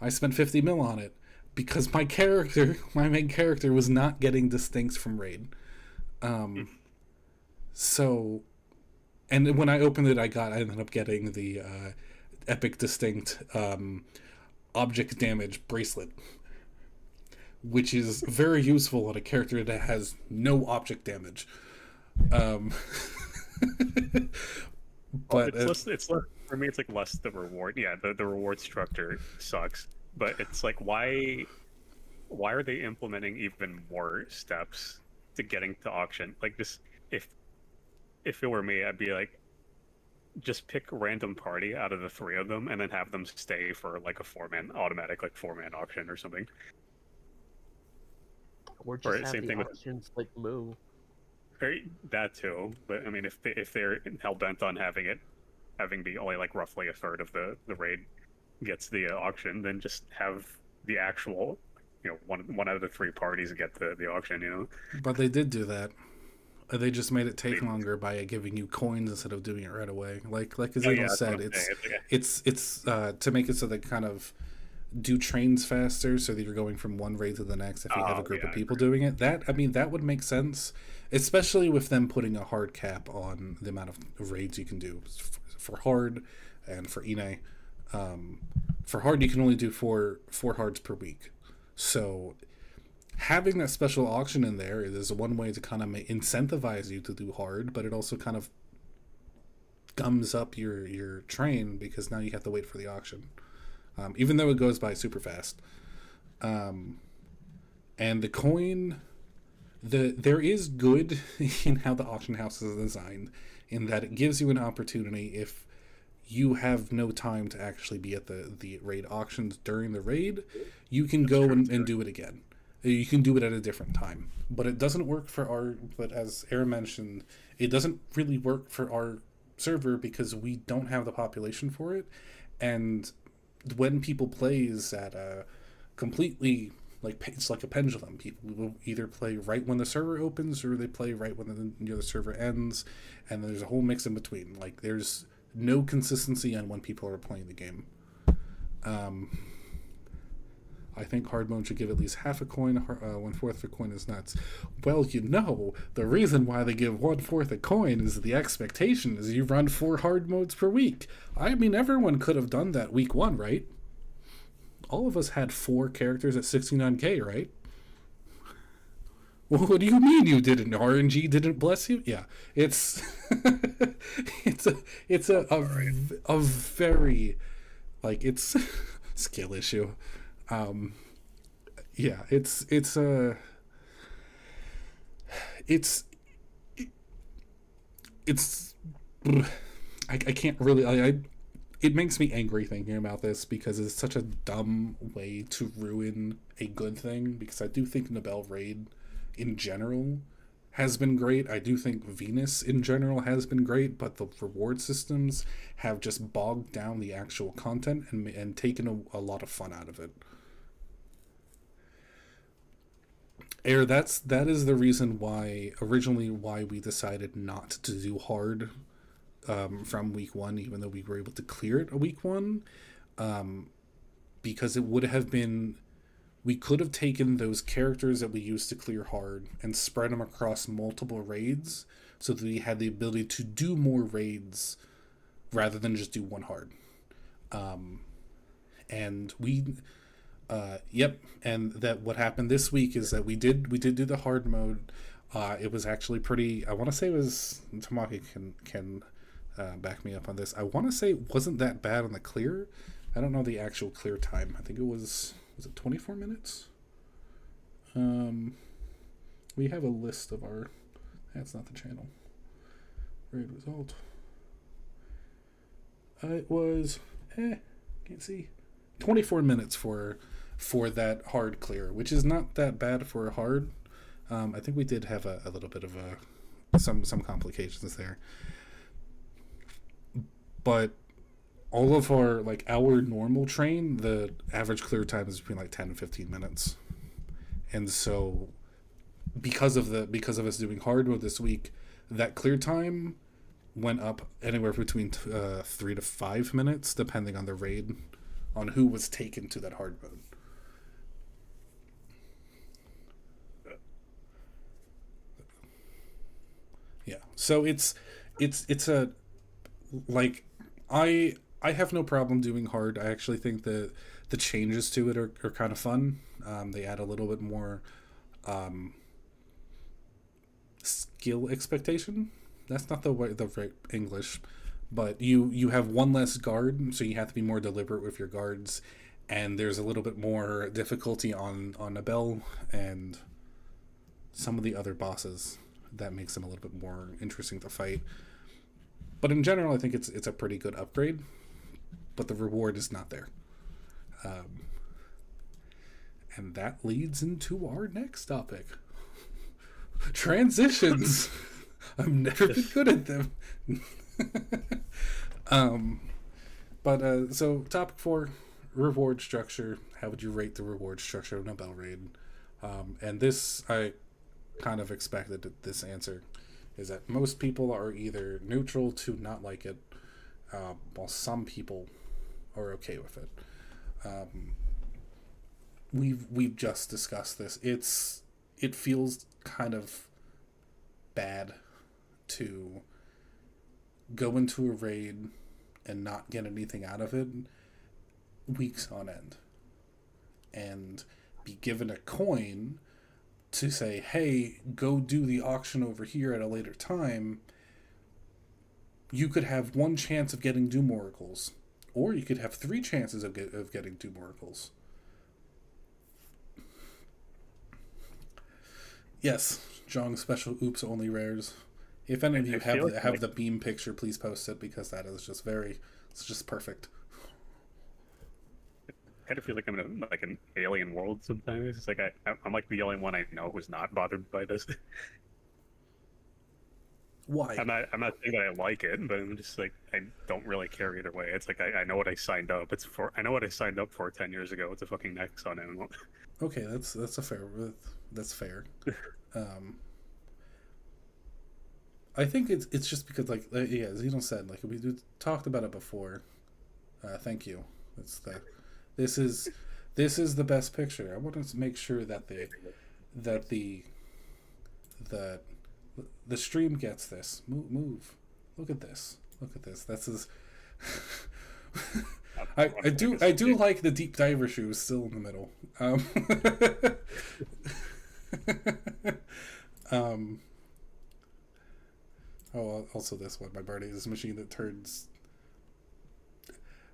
Speaker 1: I spent 50 mil on it because my main character, was not getting distincts from raid. So, and when I opened it, I ended up getting the epic distinct object damage bracelet, which is very useful on a character that has no object damage. But
Speaker 2: it's less for me. It's like less the reward. Yeah, the reward structure sucks, but it's like why are they implementing even more steps to getting to auction? Like, just if it were me, I'd be like, just pick a random party out of the three of them and then have them stay for like a automatic 4-man auction or something.
Speaker 3: Or just have
Speaker 2: same
Speaker 3: the
Speaker 2: thing with
Speaker 3: options like Moo.
Speaker 2: That too, but I mean, if they're hell bent on having be only like roughly a third of the raid gets the auction, then just have the actual, one out of the three parties get the auction.
Speaker 1: But they did do that. They just made it take longer by giving you coins instead of doing it right away. Like Azino said, it's to make it so they kind of do trains faster, so that you're going from one raid to the next if you have a group of people doing it. That would make sense, especially with them putting a hard cap on the amount of raids you can do for hard and for Ine. For hard, you can only do four hards per week. So having that special auction in there is one way to kind of incentivize you to do hard, but it also kind of gums up your train because now you have to wait for the auction. Even though it goes by super fast. And the coin, there is good in how the auction house is designed, in that it gives you an opportunity if you have no time to actually be at the raid auctions during the raid, you can go and do it again. You can do it at a different time. But it doesn't work but as Aaron mentioned, it doesn't really work for our server because we don't have the population for it. And when people plays at a completely, it's like a pendulum. People will either play right when the server opens or they play right when the server ends, and there's a whole mix in between. Like, there's no consistency on when people are playing the game. I think hard mode should give at least half a coin. 1/4 of a coin is nuts. Well, the reason why they give 1/4 a coin is the expectation is you run 4 hard modes per week. I mean, everyone could have done that week 1, right? All of us had 4 characters at 69k, right? Well, what do you mean you didn't? RNG didn't bless you? Yeah, it's it's a very, like, it's skill issue. Yeah, it's I can't really, it makes me angry thinking about this because it's such a dumb way to ruin a good thing, because I do think Nabel Raid in general has been great. I do think Venus in general has been great, but the reward systems have just bogged down the actual content and taken a lot of fun out of it. That is the reason why we decided not to do hard from week 1, even though we were able to clear it a week 1, because it would have been, we could have taken those characters that we used to clear hard and spread them across multiple raids so that we had the ability to do more raids rather than just do 1 hard. And we and that what happened this week is that we did do the hard mode. It was actually pretty, I want to say it was, Tamaki can back me up on this, I want to say it wasn't that bad on the clear. I don't know the actual clear time. I think it was it 24 minutes? We have a list of our, that's not the channel. Raid result. It was, can't see, 24 minutes for that hard clear, which is not that bad for a hard. I think we did have a little bit of some complications there, but all of our, like, our normal train, the average clear time is between like 10 and 15 minutes. And so because of us doing hard mode this week, that clear time went up anywhere between 3 to 5 minutes, depending on the raid, on who was taken to that hard mode. Yeah. So it's a, like, I have no problem doing hard. I actually think that the changes to it are kind of fun. They add a little bit more skill expectation. That's not the right English, but you have 1 less guard, so you have to be more deliberate with your guards, and there's a little bit more difficulty on Nabel and some of the other bosses. That makes them a little bit more interesting to fight. But in general, I think it's a pretty good upgrade, but the reward is not there. And that leads into our next topic. Transitions. I've never been good at them. So topic 4, reward structure. How would you rate the reward structure of Nabel Raid? And this, I kind of expected this answer, is that most people are either neutral to not like it, while some people are okay with it. We've just discussed this. It feels kind of bad to go into a raid and not get anything out of it weeks on end, and be given a coin to say, hey, go do the auction over here at a later time. You could have 1 chance of getting Doom Oracles, or you could have 3 chances of getting Doom Oracles. Yes, Jong special oops only rares. If any of you have the beam picture, please post it, because that is just it's just perfect.
Speaker 2: I kind of feel like I'm in like an alien world sometimes. It's like I'm like the only one I know who's not bothered by this.
Speaker 1: Why?
Speaker 2: I'm not saying that I like it, but I'm just like, I don't really care either way. It's like I know what I signed up. I know what I signed up for 10 years ago. It's a fucking Nexon MMO.
Speaker 1: Okay, that's fair. I think it's just because yeah, Zeno said talked about it before. Thank you. It's the this is this is the best picture. I want to make sure that that the the stream gets this. Move. Look at this. Look at this. This is. I do like the deep diver shoes still in the middle. Also this one, my Barney, this machine that turns.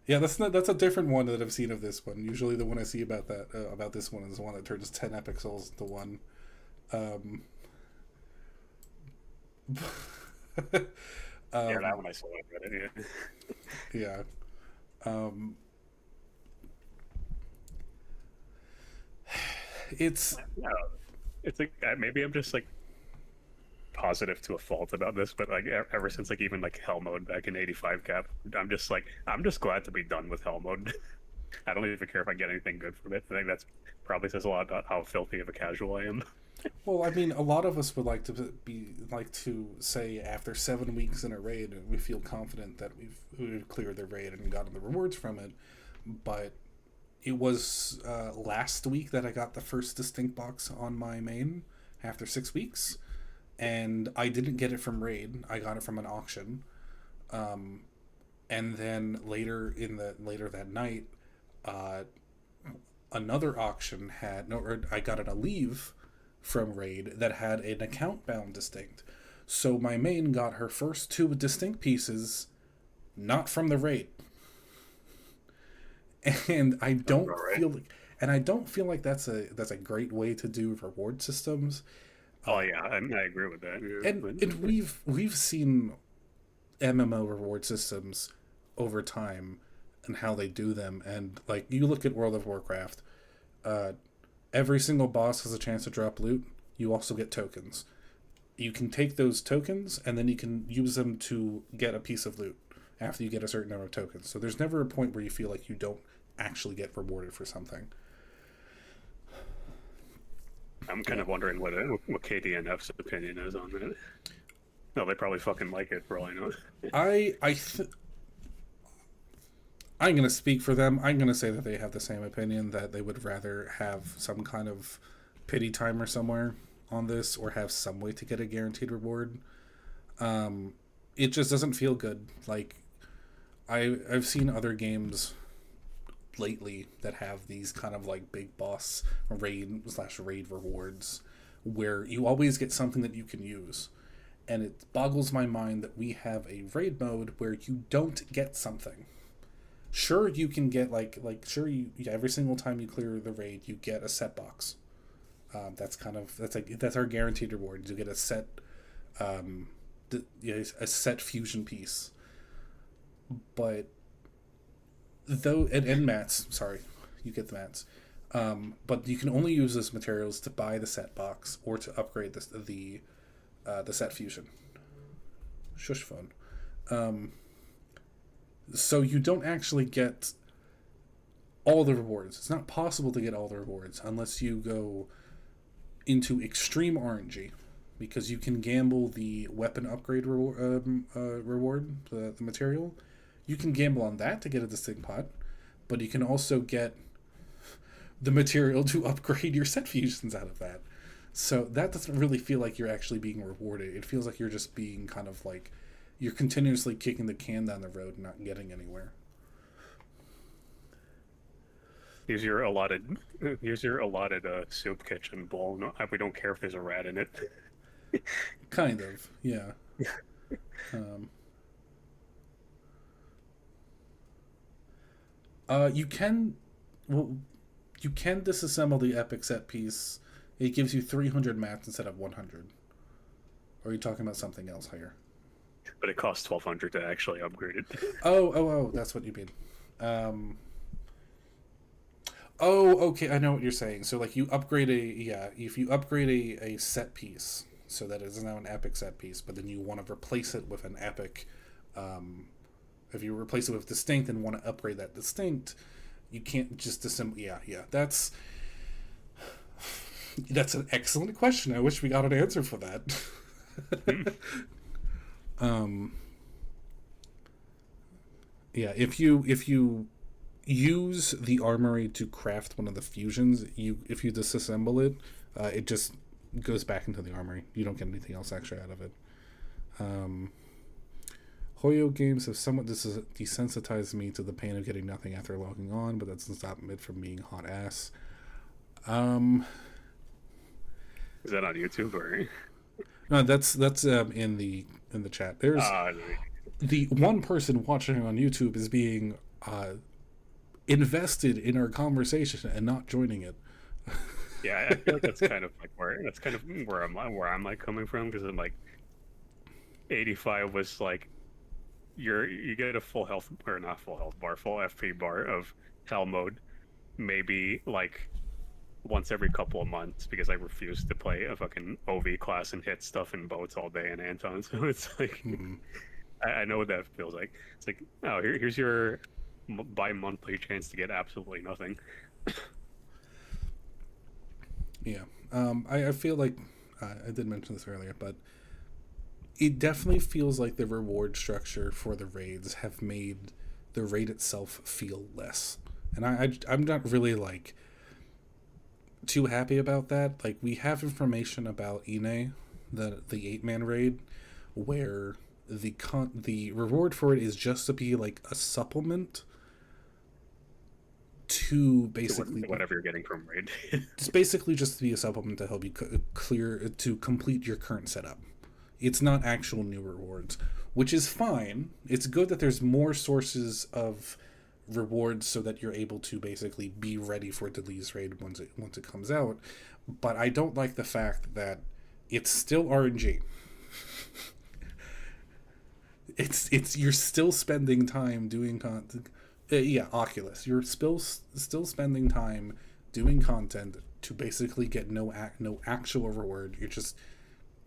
Speaker 1: Yeah, that's a different one that I've seen of this one. Usually, the one I see about this one is the one that turns 10 epic souls into one.
Speaker 2: Yeah, that one I saw on Reddit.
Speaker 1: Yeah. It's
Speaker 2: like maybe I'm just like positive to a fault about this, but like ever since like even like hell mode back in 85 cap, I'm just glad to be done with hell mode. I don't even care if I get anything good from it. I think that's probably says a lot about how filthy of a casual I am.
Speaker 1: Well, I mean, a lot of us would like to say after 7 weeks in a raid, we feel confident that we've cleared the raid and gotten the rewards from it. But it was last week that I got the first distinct box on my main after 6 weeks, and I didn't get it from raid. I got it from an auction, and then later that night, another auction I got it a leave from raid that had an account bound distinct. So my main got her first 2 distinct pieces not from the raid. And I don't feel like that's a great way to do reward systems.
Speaker 2: Oh yeah, I agree with that. Yeah.
Speaker 1: And we've seen MMO reward systems over time and how they do them, and like you look at World of Warcraft, every single boss has a chance to drop loot. You also get tokens. You can take those tokens and then you can use them to get a piece of loot after you get a certain number of tokens. So there's never a point where you feel like you don't actually get rewarded for something.
Speaker 2: I'm kind of wondering what KDNF's opinion is on that. No, they probably fucking like it for all I know. I'm going to speak for them. I'm going to say that they have the same opinion, that they would rather have some kind of pity timer somewhere on this or have some way to get a guaranteed reward. It just doesn't feel good. Like, I've seen other games lately that have these kind of like big boss raid rewards where you always get something that you can use. And it boggles my mind that we have a raid mode where you don't get something. Sure, you can get every single time you clear the raid, you get a set box. That's our guaranteed reward. You get a set, a set fusion piece. But and mats, sorry, you get the mats. But you can only use those materials to buy the set box or to upgrade the set fusion. Shush phone. So you don't actually get all the rewards. It's not possible to get all the rewards unless you go into extreme RNG, because you can gamble the weapon upgrade reward, the material. You can gamble on that to get a distinct pot, but you can also get the material to upgrade your set fusions out of that. So that doesn't really feel like you're actually being rewarded. It feels like you're just being kind of like you're continuously kicking the can down the road and not getting anywhere. Here's your allotted soup kitchen bowl. No, we don't care if there's a rat in it.
Speaker 1: Kind of, yeah. You can disassemble the epic set piece. It gives you 300 mats instead of 100. Or are you talking about something else here?
Speaker 2: But it costs 1,200 to actually upgrade it.
Speaker 1: Oh, that's what you mean. Okay, I know what you're saying. So, like, if you upgrade a set piece, so that it is now an epic set piece, but then you want to replace it with an epic, if you replace it with distinct and want to upgrade that distinct, you can't just assemble. Yeah, that's an excellent question. I wish we got an answer for that. Um, yeah, if you use the armory to craft one of the fusions, if you disassemble it, it just goes back into the armory. You don't get anything else extra out of it. Um, Hoyo games have somewhat desensitized me to the pain of getting nothing after logging on, but that doesn't stop it from being hot ass.
Speaker 2: Is that on YouTube or?
Speaker 1: No, that's in the chat. There's the one person watching on YouTube is being invested in our conversation and not joining it.
Speaker 2: Yeah, I feel like that's kind of where I'm like coming from, because I'm like 85 was like you get a full health, or not full health bar, full FP bar of Hell mode, maybe like once every couple of months, because I refuse to play a fucking OV class and hit stuff in boats all day in Anton. So it's like, I know what that feels like. It's like, oh, here's your bi-monthly chance to get absolutely nothing.
Speaker 1: Yeah. I feel like I did mention this earlier, but it definitely feels like the reward structure for the raids have made the raid itself feel less. And I'm not really like too happy about that. Like, we have information about Ine, the 8-man raid, where the reward for it is just to be like a supplement to basically
Speaker 2: whatever you're getting from raid.
Speaker 1: It's basically just to be a supplement to help you to complete your current setup. It's not actual new rewards, which is fine. It's good that there's more sources of rewards so that you're able to basically be ready for Delee's raid once it comes out. But I don't like the fact that it's still RNG. It's you're still spending time doing content. Yeah, Oculus. You're still spending time doing content to basically get no actual reward. You're just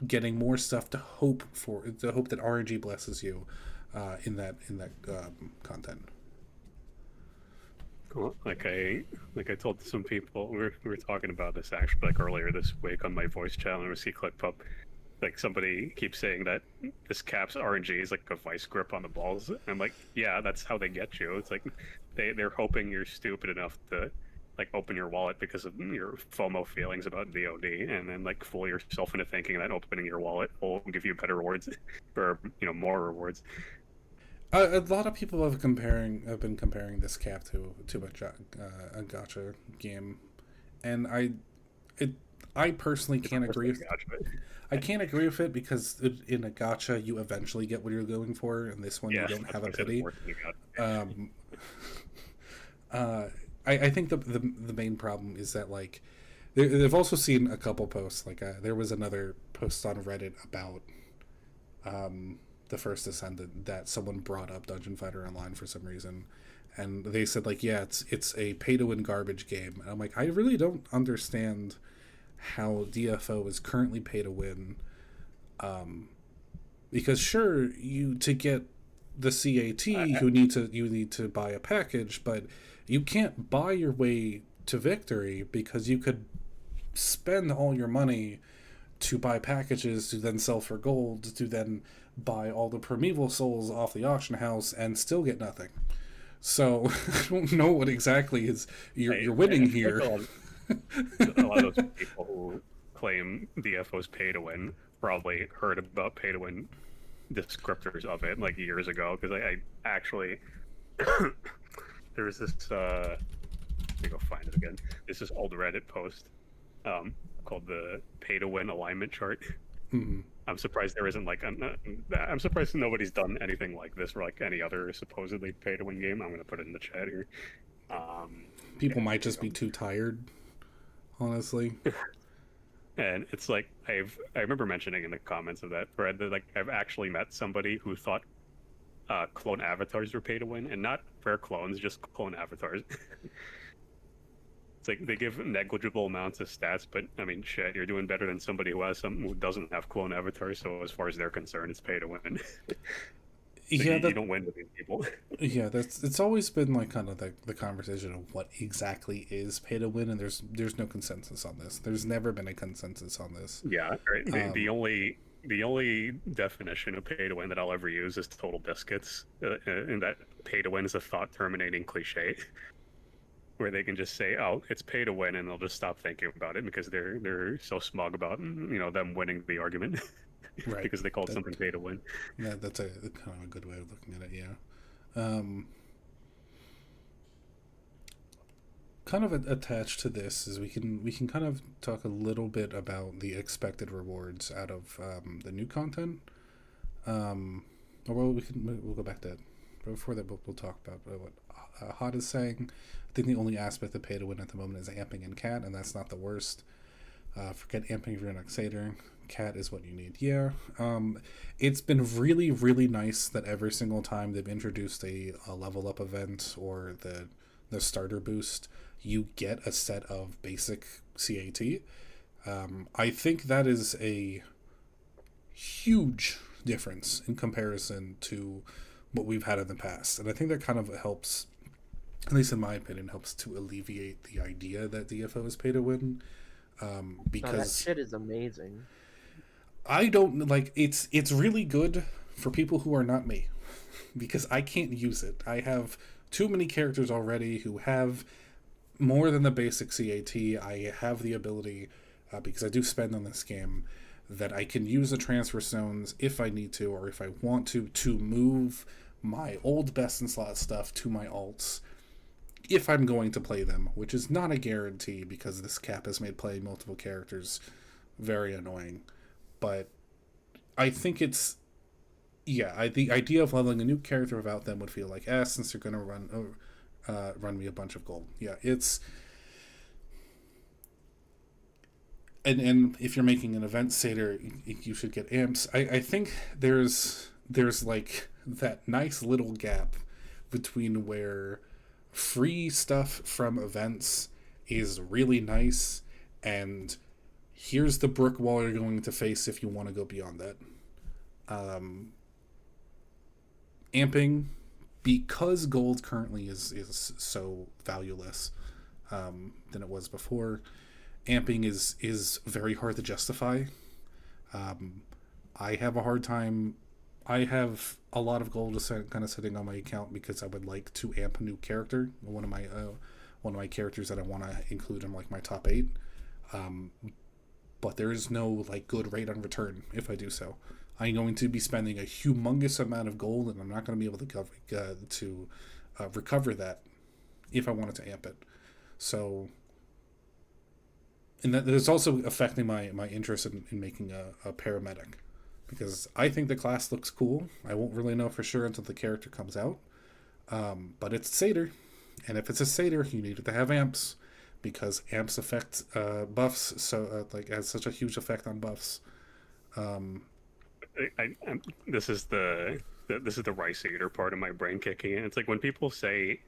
Speaker 1: getting more stuff to hope that RNG blesses you in that content.
Speaker 2: Cool. Like I told some people, we were talking about this actually like earlier this week on my voice channel and see ClickPup. Like, somebody keeps saying that this cap's RNG is like a vice grip on the balls. And I'm like, yeah, that's how they get you. It's like they're hoping you're stupid enough to like open your wallet because of your FOMO feelings about DoD, and then like fool yourself into thinking that opening your wallet will give you better rewards or more rewards.
Speaker 1: A lot of people have been comparing this cap to a gacha game, and I personally can't agree with it. I can't agree with it because in a gacha you eventually get what you're going for, and this one you don't have a pity. I think the main problem is that like they've also seen a couple posts, like there was another post on Reddit about the First Ascendant that someone brought up Dungeon Fighter Online for some reason, and they said like, yeah, it's a pay to win garbage game, and I'm like, I really don't understand how DFO is currently pay to win, because sure, to get the CAT you need to buy a package, but you can't buy your way to victory, because you could spend all your money to buy packages to then sell for gold to then buy all the primeval souls off the auction house and still get nothing. So I don't know what exactly is you're winning here.
Speaker 2: A lot of those people who claim DFO's pay to win probably heard about pay to win descriptors of it like years ago, because I actually there was this let me go find it again. This is old Reddit post called the pay to win alignment chart.
Speaker 1: Mm-hmm.
Speaker 2: I'm surprised there isn't like I'm surprised nobody's done anything like this for like any other supposedly pay to win game. I'm gonna put it in the chat here.
Speaker 1: People might just be too tired, honestly.
Speaker 2: And it's like I remember mentioning in the comments of that thread that like I've actually met somebody who thought clone avatars were pay to win, and not rare clones, just clone avatars. It's like they give negligible amounts of stats, but I mean, shit, you're doing better than somebody who doesn't have clone avatars. So as far as they're concerned, it's pay to win. You don't win with these people.
Speaker 1: Yeah, it's always been like kind of the conversation of what exactly is pay to win, and there's no consensus on this. There's never been a consensus on this.
Speaker 2: Yeah, right. The only the only definition of pay to win that I'll ever use is Total Biscuits, and that pay to win is a thought terminating cliche, where they can just say, "Oh, it's pay to win," and they'll just stop thinking about it because they're so smug about them winning the argument
Speaker 1: Right.
Speaker 2: because they called
Speaker 1: That,
Speaker 2: something pay to win.
Speaker 1: that's a kind of a good way of looking at it. Yeah. Kind of attached to this is we can kind of talk a little bit about the expected rewards out of the new content. Or we'll go back to that. But before that, we'll talk about what Hot is saying. I think the only aspect of pay to win at the moment is amping and cat, and that's not the worst. Forget amping if you're an Exator. Cat is what you need. Yeah. It's been really, really nice that every single time they've introduced a level up event or the starter boost, you get a set of basic CAT. I think that is a huge difference in comparison to what we've had in the past. And I think that kind of helps, at least in my opinion, helps to alleviate the idea that DFO is pay to win.
Speaker 3: No, that shit is amazing.
Speaker 1: I don't like it's really good for people who are not me because I can't use it. I have too many characters already who have more than the basic CAT. I have the ability because I do spend on this game that I can use the transfer stones if I need to or if I want to move my old best in slot stuff to my alts if I'm going to play them, which is not a guarantee because this cap has made playing multiple characters very annoying. But I think it's the idea of leveling a new character without them would feel like since they're going to run me a bunch of gold. Yeah, it's and if you're making an event satyr, you should get amps. I think there's like that nice little gap between where free stuff from events is really nice and here's the brick wall you're going to face if you want to go beyond that. Amping, because gold currently is so valueless than it was before, amping is very hard to justify. I have a hard time. I have a lot of gold just kind of sitting on my account because I would like to amp a new character. One of my characters that I want to include in like my top 8. But there is no like good rate on return if I do so. I'm going to be spending a humongous amount of gold, and I'm not going to be able to recover that if I wanted to amp it. So, and that is also affecting my interest in making a paramedic, because I think the class looks cool. I won't really know for sure until the character comes out. But it's satyr, and if it's a satyr, you need to have amps, because amps affect buffs. So like has such a huge effect on buffs.
Speaker 2: This is the rice eater part of my brain kicking in. It's like when people say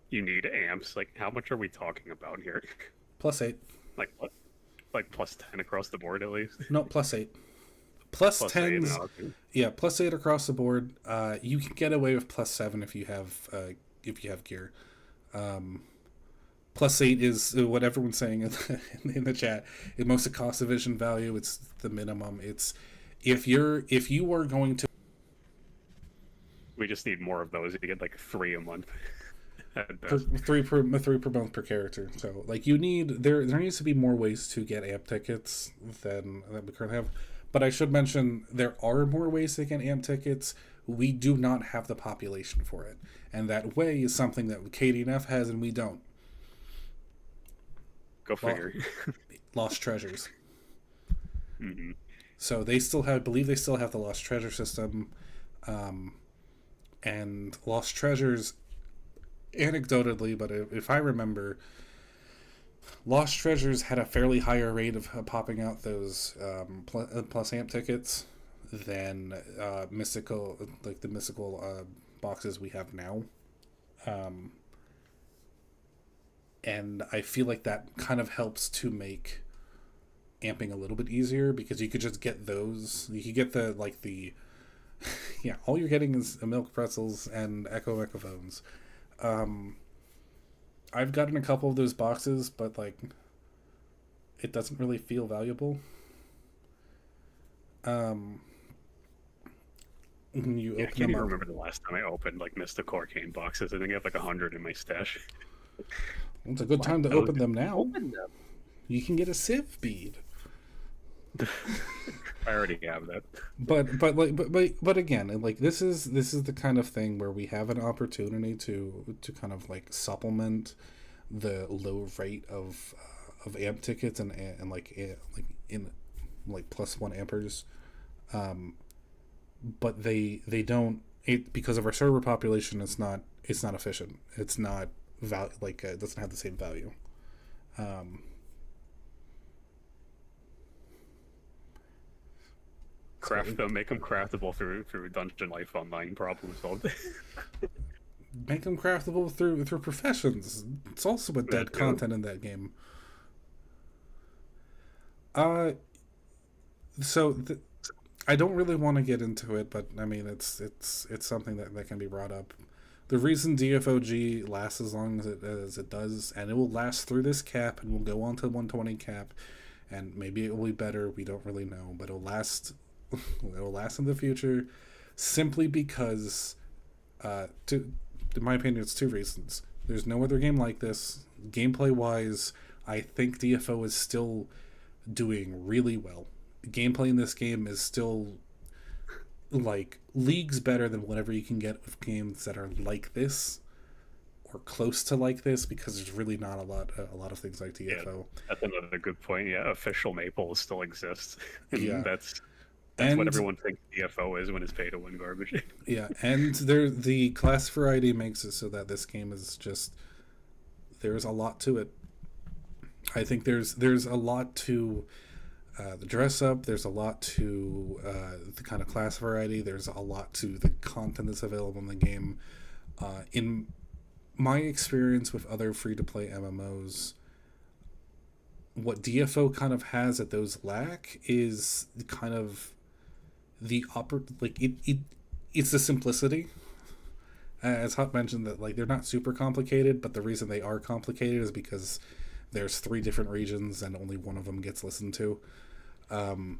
Speaker 2: you need amps, like how much are we talking about here?
Speaker 1: +8.
Speaker 2: Like what? Like +10 across the board at least?
Speaker 1: No, +8. Plus
Speaker 2: +8,
Speaker 1: 10s.
Speaker 2: no, okay.
Speaker 1: Yeah, +8 across the board. You can get away with +7 if you have gear. +8 is what everyone's saying in the chat. It most of cost division value. It's the minimum. It's if you are going to.
Speaker 2: We just need more of those. You get like 3 a month.
Speaker 1: Three per month per character. So like you need there needs to be more ways to get amp tickets than we currently have. But I should mention there are more ways to get amp tickets. We do not have the population for it, and that way is something that KDNF has and we don't.
Speaker 2: Go figure.
Speaker 1: Lost treasures.
Speaker 2: Mm-hmm.
Speaker 1: So they still have, I believe they still have the lost treasure system, and lost treasures. Anecdotally, but if I remember, lost treasures had a fairly higher rate of popping out those plus amp tickets than mystical, like the mystical boxes we have now. And I feel like that kind of helps to make amping a little bit easier, because you could just get those. You could get the yeah, all you're getting is milk pretzels and echo microphones. I've gotten a couple of those boxes, but like it doesn't really feel valuable. Um, when you
Speaker 2: Yeah, I
Speaker 1: open
Speaker 2: can't
Speaker 1: them
Speaker 2: even
Speaker 1: up,
Speaker 2: remember the last time I opened like Mystic Arcane boxes. I think I have like 100 in my stash.
Speaker 1: well, it's a good
Speaker 3: What?
Speaker 1: time to
Speaker 2: That was
Speaker 1: open them now.
Speaker 3: Open them.
Speaker 1: You can get a Civ bead.
Speaker 2: I already have that.
Speaker 1: But again, like this is the kind of thing where we have an opportunity to kind of like supplement the low rate of amp tickets and like in like +1 ampers. But they don't, it because of our server population. It's not efficient. It's not it doesn't have the same value. Um, so
Speaker 2: Craft them, make them craftable through Dungeon Life Online. Problem solved.
Speaker 1: make them craftable through professions. It's also a dead
Speaker 2: That too.
Speaker 1: content in that game. Uh, so I don't really want to get into it, but I mean it's something that can be brought up. The reason DFOG lasts as long as it does, and it will last through this cap, and we'll go on to 120 cap, and maybe it will be better. We don't really know, but it'll last. It'll last in the future, simply because, in my opinion, it's two reasons. There's no other game like this. Gameplay wise, I think DFO is still doing really well. Gameplay in this game is still like leagues better than whatever you can get with games that are like this or close to like this, because there's really not a lot of things like
Speaker 2: Yeah,
Speaker 1: DFO.
Speaker 2: that's another good point. Yeah, official Maple still exists,
Speaker 1: Yeah,
Speaker 2: and that's what
Speaker 1: and
Speaker 2: everyone thinks DFO is when it's pay to win garbage.
Speaker 1: yeah, and the class variety makes it so that this game is just, there's a lot to it. I think there's a lot to the dress up. There's a lot to the kind of class variety. There's a lot to the content that's available in the game. In my experience with other free to play MMOs, what DFO kind of has that those lack is the kind of it's the simplicity. As Hot mentioned, that like they're not super complicated, but the reason they are complicated is because there's 3 different regions and only one of them gets listened to. Um,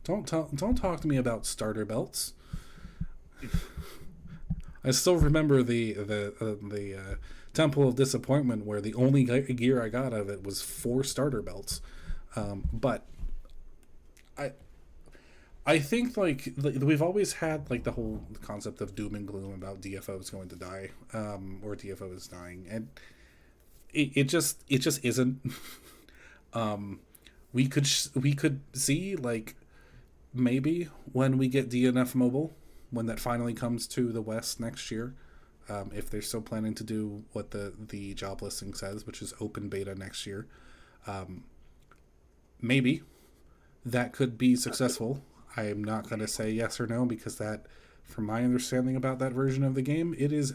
Speaker 1: don't talk to me about starter belts. I still remember the Temple of Disappointment, where the only gear I got out of it was 4 starter belts. But I I think like we've always had like the whole concept of doom and gloom about DFO is going to die, or DFO is dying, and it just isn't. We could see like maybe when we get DNF Mobile, when that finally comes to the West next year, if they're still planning to do what the job listing says, which is open beta next year, maybe that could be successful. I am not going to say yes or no, because that, from my understanding about that version of the game, it is.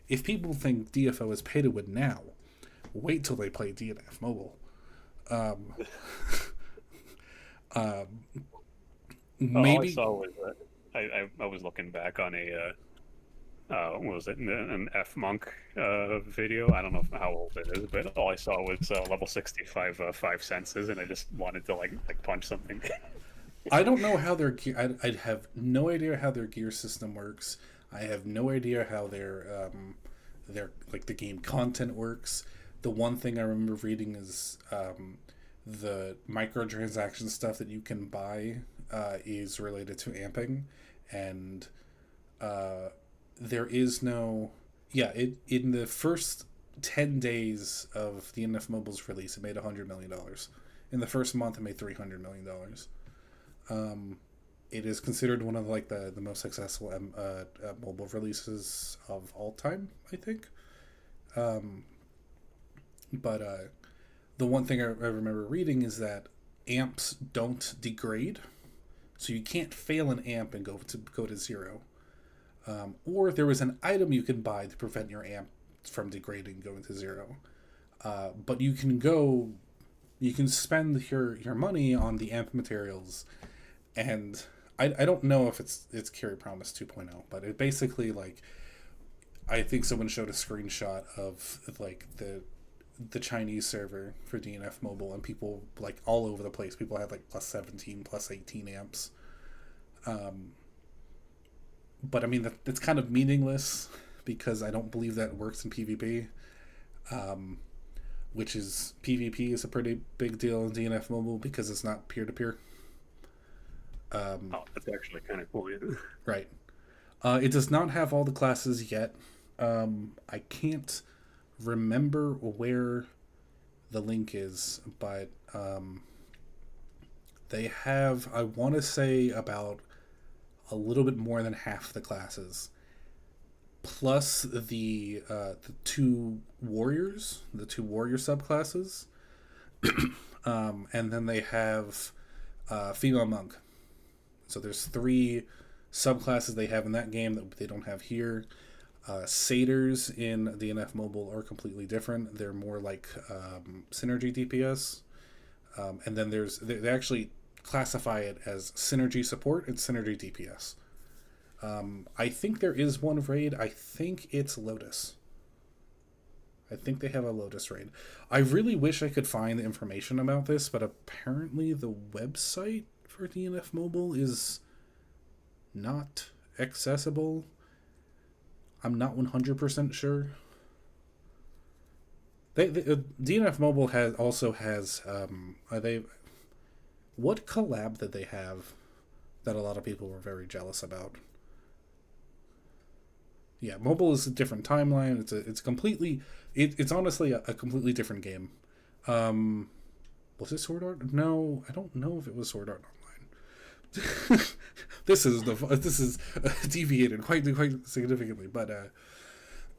Speaker 1: If people think DFO is pay to win now, wait till they play DNF Mobile. Um, um,
Speaker 2: All I
Speaker 1: maybe
Speaker 2: saw was I was looking back on a what was it, an F Monk video. I don't know how old it is, but all I saw was level 65 5 senses, and I just wanted to like punch something.
Speaker 1: I don't know how their gear. I have no idea how their gear system works. I have no idea how their like the game content works. The one thing I remember reading is the microtransaction stuff that you can buy is related to amping, and there is no. Yeah, in the first 10 days of the NF Mobile's release, it made $100 million. In the first month, it made $300 million. It is considered one of like the most successful mobile releases of all time, I think. But the one thing I remember reading is that amps don't degrade, so you can't fail an amp and go to 0. Or there was an item you can buy to prevent your amp from degrading, going to 0. But you can spend your money on the amp materials. And I don't know if it's Carry Promise 2.0, but it basically, like, I think someone showed a screenshot of like the Chinese server for DNF Mobile, and people like all over the place. People had like plus 17, plus 18 amps. But I mean, it's kind of meaningless because I don't believe that works in PvP. Which is PvP is a pretty big deal in DNF Mobile because it's not peer to peer.
Speaker 2: Oh, that's actually kind of cool. Yeah.
Speaker 1: Right. It does not have all the classes yet. I can't remember where the link is, but they have, I want to say, about a little bit more than half the classes, plus the two warriors, the two warrior subclasses, and then they have female monk. So there's 3 subclasses they have in that game that they don't have here. Satyrs in DNF Mobile are completely different. They're more like synergy DPS. And then they actually classify it as synergy support and synergy DPS. I think there is one raid. I think it's Lotus. I think they have a Lotus raid. I really wish I could find the information about this, but apparently the website for DNF Mobile is not accessible. I'm not 100% sure. DNF Mobile has what collab did they have that a lot of people were very jealous about? Yeah, mobile is a different timeline. It's honestly a completely different game. Was it Sword Art? No, I don't know if it was Sword Art Online. This is deviated quite significantly, but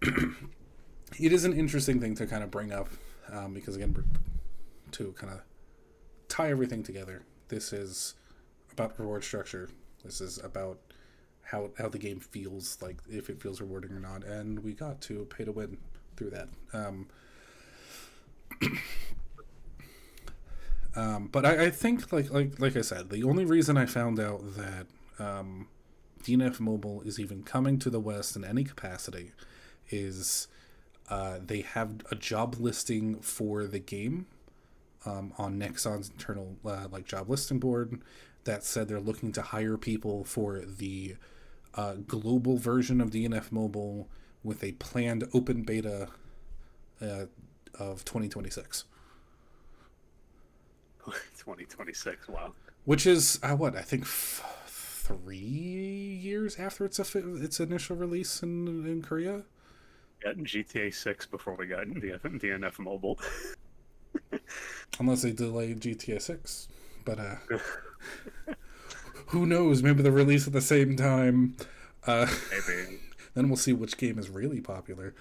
Speaker 1: it is an interesting thing to kind of bring up because again, to kind of tie everything together. This is about reward structure. This is about how the game feels, like if it feels rewarding or not, and we got to pay to win through that. But I think like I said, the only reason I found out that DNF Mobile is even coming to the West in any capacity is they have a job listing for the game on Nexon's internal job listing board that said they're looking to hire people for the global version of DNF Mobile with a planned open beta of 2026.
Speaker 2: 2026, wow.
Speaker 1: Which is I think 3 years after its initial release in Korea.
Speaker 2: Got GTA 6 before we got DNF Mobile.
Speaker 1: Unless they delayed GTA 6, but who knows? Maybe they'll release at the same time.
Speaker 2: Maybe.
Speaker 1: Then we'll see which game is really popular.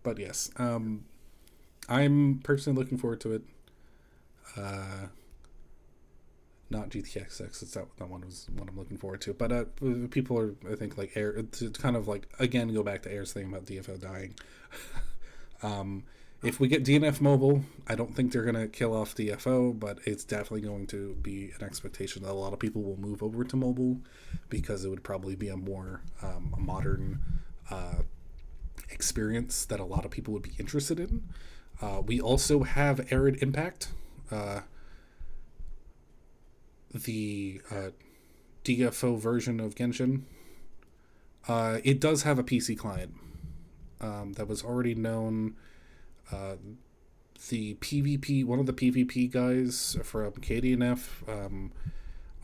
Speaker 1: But yes, I'm personally looking forward to it. Not GTX 6, it's that one was what I'm looking forward to. But people are, I think, like Air to kind of like again go back to Air's thing about DFO dying. If we get DNF Mobile, I don't think they're gonna kill off DFO, but it's definitely going to be an expectation that a lot of people will move over to mobile because it would probably be a more a modern experience that a lot of people would be interested in. We also have Arid Impact. The DFO version of Genshin. It does have a PC client that was already known. The PvP, one of the PvP guys from KDNF,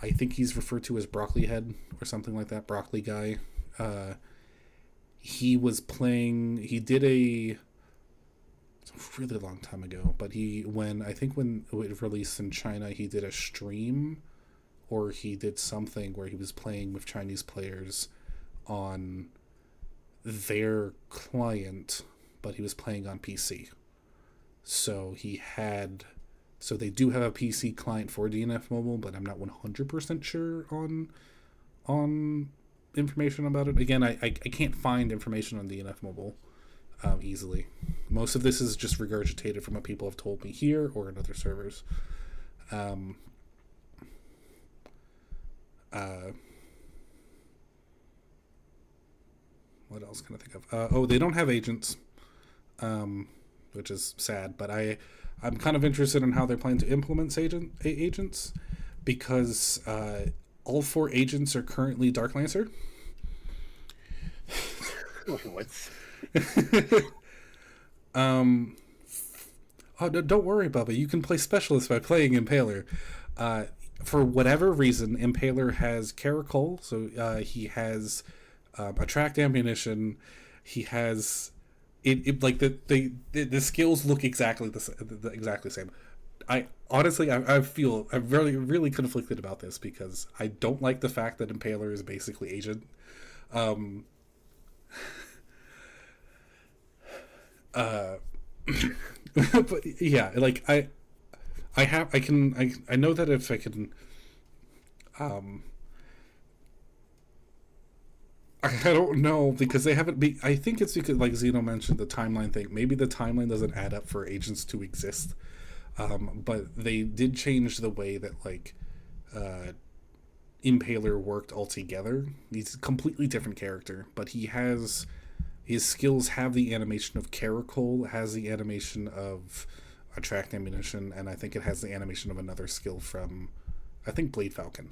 Speaker 1: I think he's referred to as Broccoli Head or something like that, Broccoli Guy. He was playing, he did a really long time ago, but when it released in China, he did a stream or he did something where he was playing with Chinese players on their client, but he was playing on PC. So they do have a PC client for DNF Mobile, but I'm not 100% sure on information about it. Again, I can't find information on DNF Mobile easily. Most of this is just regurgitated from what people have told me here or in other servers. uh, what else can I think of? They don't have agents, which is sad. But I'm kind of interested in how they're planning to implement agents, because all 4 agents are currently Dark Lancer.
Speaker 2: What?
Speaker 1: Oh, no, don't worry, Bubba. You can play Specialist by playing Impaler. For whatever reason, Impaler has Caracol, so he has attract ammunition. He has it like the skills look exactly exactly the same. I honestly, I feel I'm really conflicted about this, because I don't like the fact that Impaler is basically agent. But yeah, like I know that if I can, I don't know, because they haven't be. I think it's because, like Zeno mentioned, the timeline thing. Maybe the timeline doesn't add up for agents to exist. But they did change the way that, like, Impaler worked altogether. He's a completely different character, but he has his skills have the animation of Caracol, has the animation of attract ammunition, and I think it has the animation of another skill from, I think, Blade Falcon.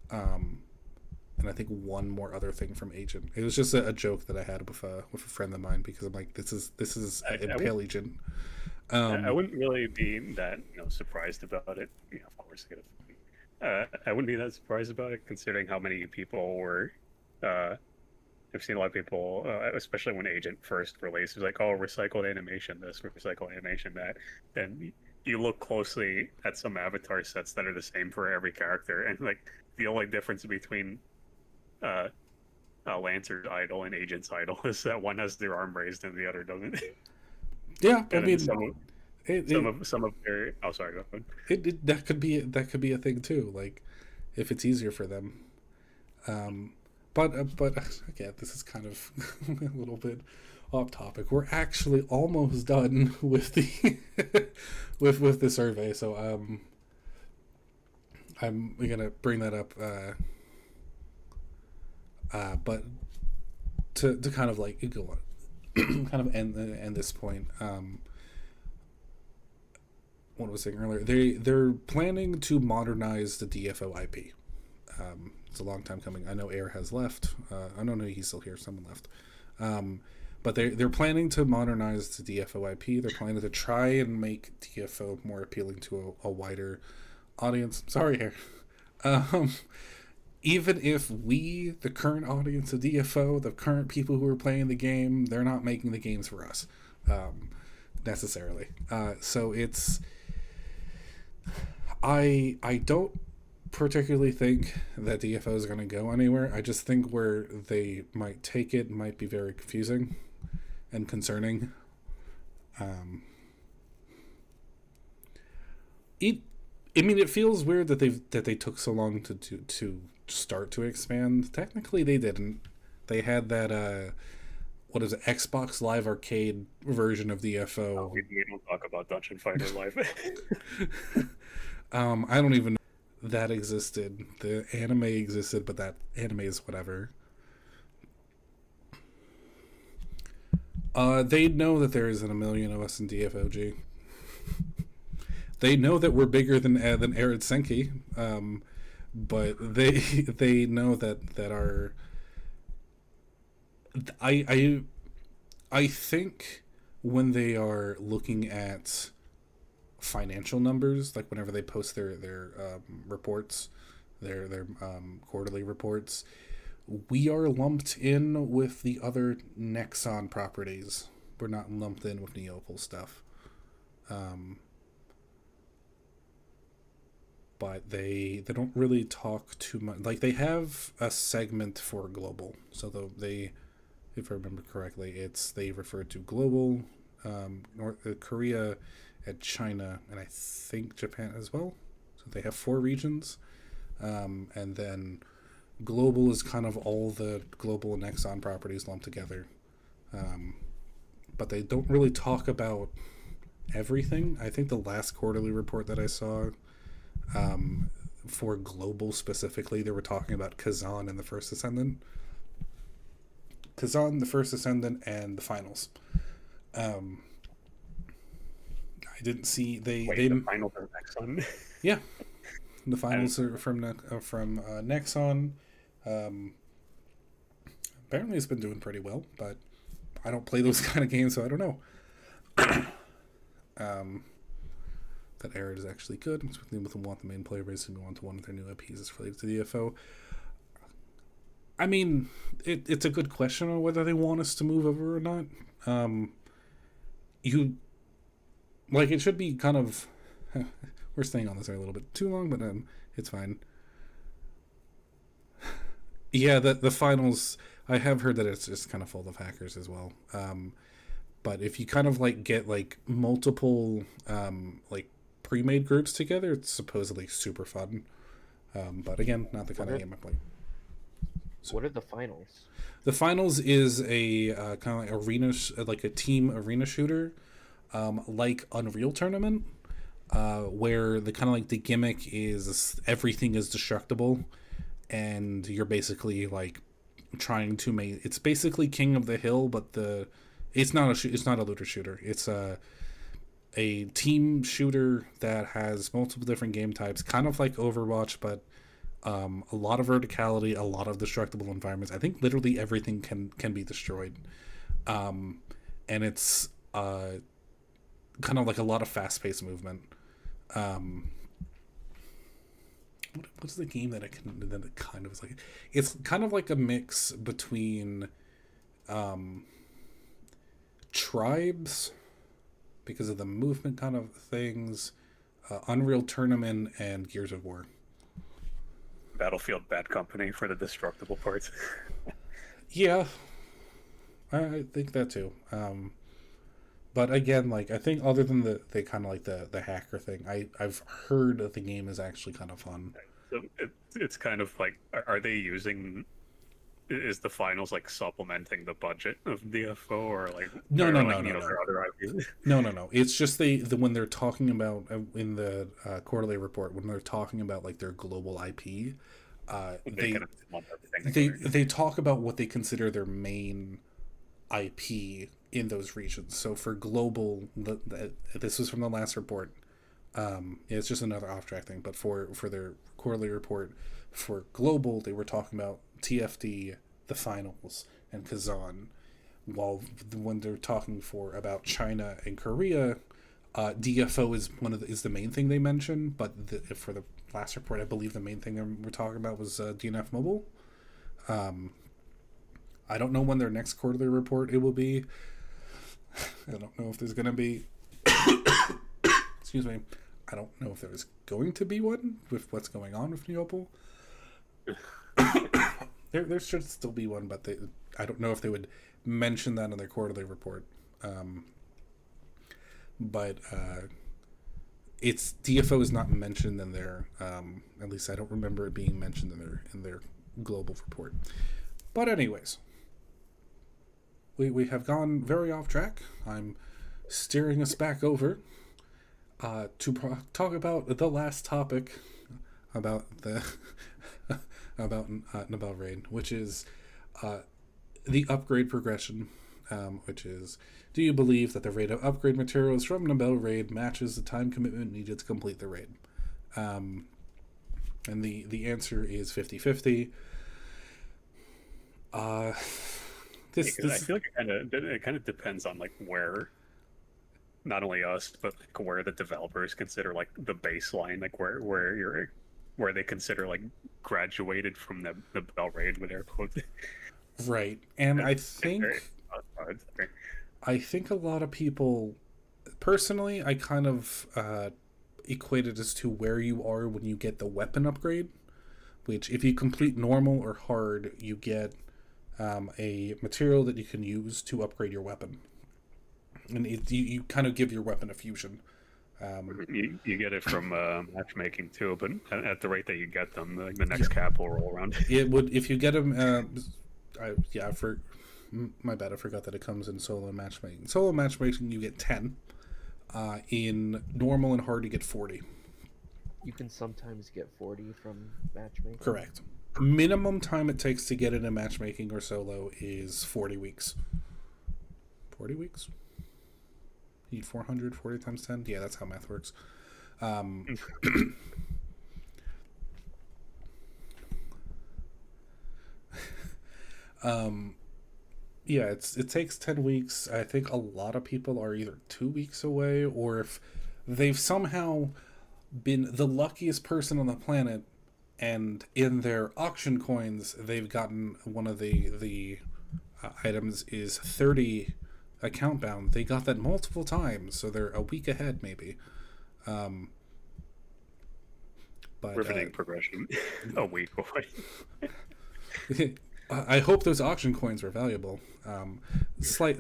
Speaker 1: And I think one more other thing from Agent. It was just a joke that I had with a friend of mine, because I'm like, this is Impale Agent.
Speaker 2: I wouldn't really be that surprised about it. Of course, I wouldn't be that surprised about it, considering how many people were. I've seen a lot of people, especially when Agent first released, it was like, oh, recycled animation this, recycled animation that. And you look closely at some avatar sets that are the same for every character, and like the only difference between Lancer's idol and Agent's idol is that one has their arm raised and the other doesn't.
Speaker 1: Yeah, I
Speaker 2: And
Speaker 1: mean,
Speaker 2: some of their. Oh, sorry. Go ahead.
Speaker 1: that could be a thing too. Like, if it's easier for them. But again, this is kind of a little bit off topic. We're actually almost done with the with the survey, so I'm gonna bring that up. But to kind of like go on, kind of end this point. What I was saying earlier, they're planning to modernize the DFO IP. It's a long time coming. I know Air has left. I don't know, he's still here. Someone left. But they're planning to modernize the DFO IP. They're planning to try and make DFO more appealing to a wider audience. Sorry, Air. Even if we, the current audience of DFO, the current people who are playing the game, they're not making the games for us, necessarily. So it's... I don't particularly think that DFO is going to go anywhere. I just think where they might take it might be very confusing and concerning. It feels weird that they took so long to start to expand. Technically, they didn't. They had that what is it, Xbox Live Arcade version of DFO.
Speaker 2: Oh, we don't talk about Dungeon Fighter Live.
Speaker 1: I don't even know that existed. The anime existed, but that anime is whatever. They know that there isn't a million of us in DFOG. They know that we're bigger than Arid Senki, but they know that our... I think when they are looking at financial numbers, like whenever they post their reports, their quarterly reports, we are lumped in with the other Nexon properties. We're not lumped in with Neopol stuff. But they don't really talk too much. Like, they have a segment for global. So they, if I remember correctly, they refer to global, North Korea, and China, and I think Japan as well. So they have 4 regions. And then global is kind of all the global and Nexon properties lumped together. But they don't really talk about everything. I think the last quarterly report that I saw, for global specifically, they were talking about Kazan and the First Ascendant. Kazan, the First Ascendant, and the finals. I didn't see
Speaker 2: The finals are next one.
Speaker 1: Yeah, the finals are from Nexon. Apparently, it's been doing pretty well, but I don't play those kind of games, so I don't know. That error is actually good. Especially with them want the main player base and want to one of their new IPs is related to the DFO. I mean, it's a good question on whether they want us to move over or not. It should be kind of. We're staying on this a little bit too long, but it's fine. Yeah, the finals. I have heard that it's just kind of full of hackers as well. But if you kind of get multiple pre-made groups together, it's supposedly super fun. But again, not the kind of game I play.
Speaker 3: So, what are the finals?
Speaker 1: The finals is a kind of arena, a team arena shooter, like Unreal Tournament, where the kind of the gimmick is everything is destructible, and you're basically trying to make. It's basically King of the Hill, but it's not a looter shooter. It's a team shooter that has multiple different game types, kind of like Overwatch, but a lot of verticality, a lot of destructible environments. I think literally everything can be destroyed, and it's kind of a lot of fast-paced movement. What's the game that it kind of is like? It's kind of like a mix between Tribes, because of the movement kind of things, Unreal Tournament, and Gears of War.
Speaker 2: Battlefield Bad Company for the destructible parts.
Speaker 1: Yeah, I think that too. But again, I think other than the kind of the hacker thing, I've heard that the game is actually kind of fun.
Speaker 2: So it's kind of are they using? Is the finals supplementing the budget of DFO or
Speaker 1: no.
Speaker 2: their other IPs?
Speaker 1: No. It's just when they're talking about in the quarterly report, when they're talking about their global IP, they talk about what they consider their main IP in those regions. So for global, this was from the last report. It's just another off-track thing, but for their quarterly report for global, they were talking about TFD, the finals, and Kazan. While when they're talking about China and Korea, DFO is the main thing they mention. But for the last report, I believe the main thing they were talking about was DNF Mobile. I don't know when their next quarterly report it will be. I don't know if there's going to be. Excuse me. I don't know if there is going to be one with what's going on with Nabel. There should still be one, but I don't know if they would mention that in their quarterly report. But it's DFO is not mentioned in their. At least I don't remember it being mentioned in their global report. But anyways, we have gone very off track. I'm steering us back over to talk about the last topic about the about Nabel Raid, which is the upgrade progression, which is, do you believe that the rate of upgrade materials from Nabel Raid matches the time commitment needed to complete the raid? And the answer is 50-50. I
Speaker 2: feel like it kind of depends on where, not only us, but where the developers consider the baseline, where they consider graduated from the Bell Raid with air quotes.
Speaker 1: Right, and I think a lot of people, personally, I kind of equate it as to where you are when you get the weapon upgrade, which if you complete normal or hard, you get a material that you can use to upgrade your weapon, and you kind of give your weapon a fusion.
Speaker 2: You get it from matchmaking too, but at the rate that you get them, the next cap will roll around.
Speaker 1: It would if you get them. My bad. I forgot that it comes in solo matchmaking. Solo matchmaking, you get 10. In normal and hard, you get 40.
Speaker 3: You can sometimes get 40 from matchmaking.
Speaker 1: Correct. Minimum time it takes to get into matchmaking or solo is 40 weeks. 40 weeks? You need 400, 40 times 10? Yeah, that's how math works. Yeah, it takes 10 weeks. I think a lot of people are either 2 weeks away, or if they've somehow been the luckiest person on the planet, and in their auction coins they've gotten one of the items is 30 account bound. They got that multiple times, so they're a week ahead maybe. But
Speaker 2: Riveting progression. A week away.
Speaker 1: I hope those auction coins were valuable. Slight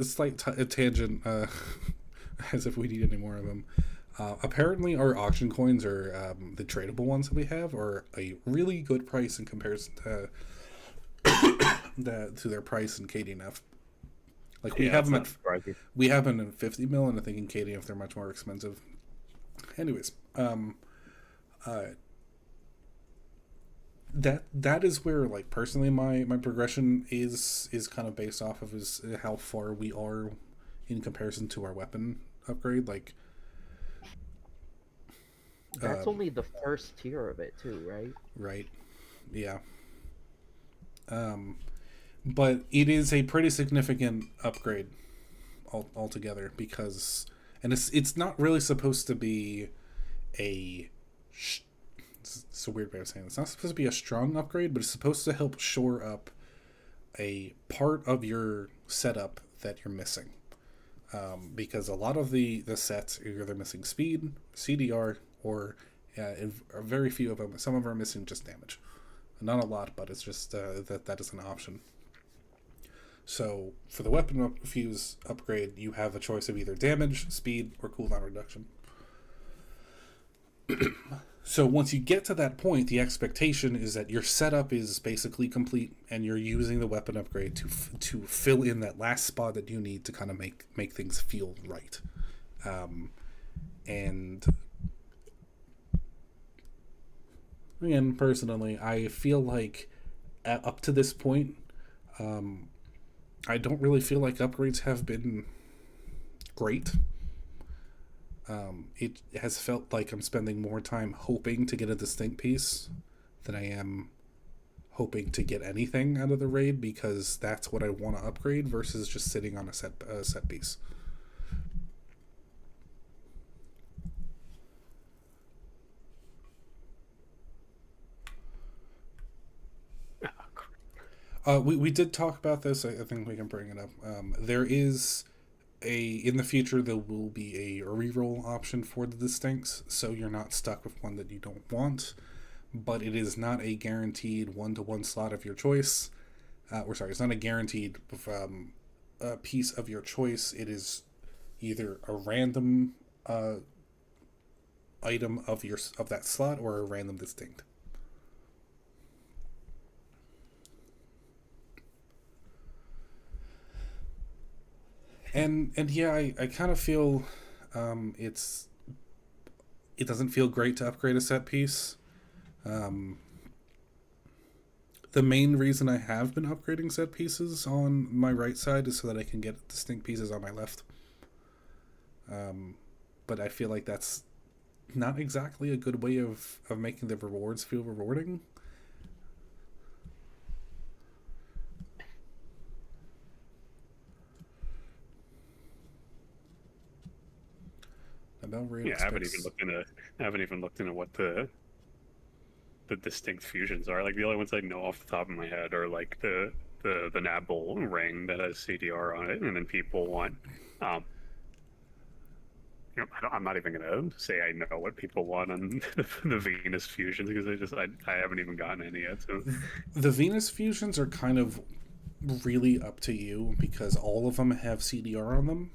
Speaker 1: tangent, as if we need any more of them. Apparently, our auction coins are the tradable ones that we have are a really good price in comparison to their price in KDNF. Like we have them in 50 mil, and I think in KDNF they're much more expensive. Anyways, that is where, like, personally my progression is kind of based off of is how far we are in comparison to our weapon upgrade. Like,
Speaker 3: that's only the first tier of it too, right?
Speaker 1: Right. Yeah. But it is a pretty significant upgrade altogether, because, and it's not really supposed to be it's a weird way of saying it. It's not supposed to be a strong upgrade, but it's supposed to help shore up a part of your setup that you're missing. Because a lot of the sets are either missing speed, CDR, or very few of them. Some of them are missing just damage. Not a lot, but it's just that is an option. So for the weapon fuse upgrade, you have a choice of either damage, speed, or cooldown reduction. So once you get to that point, the expectation is that your setup is basically complete, and you're using the weapon upgrade to fill in that last spot that you need to kind of make things feel right. And again, personally, I feel like up to this point, I don't really feel like upgrades have been great. It has felt like I'm spending more time hoping to get a distinct piece than I am hoping to get anything out of the raid, because that's what I want to upgrade versus just sitting on a set piece. We did talk about this. I think we can bring it up. There is in the future there will be a reroll option for the distincts, so you're not stuck with one that you don't want. But it is not a guaranteed 1-to-1 slot of your choice. It's not a guaranteed piece of your choice. It is either a random item of that slot or a random distinct. And yeah, I kind of feel it doesn't feel great to upgrade a set piece. The main reason I have been upgrading set pieces on my right side is so that I can get distinct pieces on my left. But I feel like that's not exactly a good way of making the rewards feel rewarding.
Speaker 2: Yeah, I haven't even looked into what the distinct fusions are. Like, the only ones I know off the top of my head are like the Nabel ring that has CDR on it, and then people want I'm not even gonna say I know what people want on the Venus fusions, because I haven't even gotten any yet. So
Speaker 1: the Venus fusions are kind of really up to you, because all of them have CDR on them.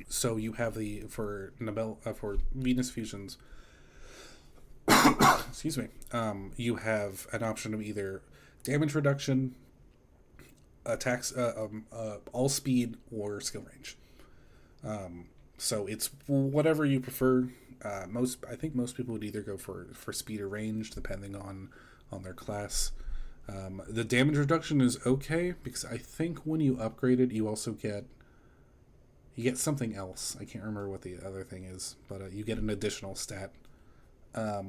Speaker 1: So you have for Nabel for Venus fusions. Excuse me. You have an option of either damage reduction, attacks, all speed, or skill range. So it's whatever you prefer. I think most people would either go for speed or range, depending on their class. The damage reduction is okay because I think when you upgrade it, you also get something else. I can't remember what the other thing is, but you get an additional stat, a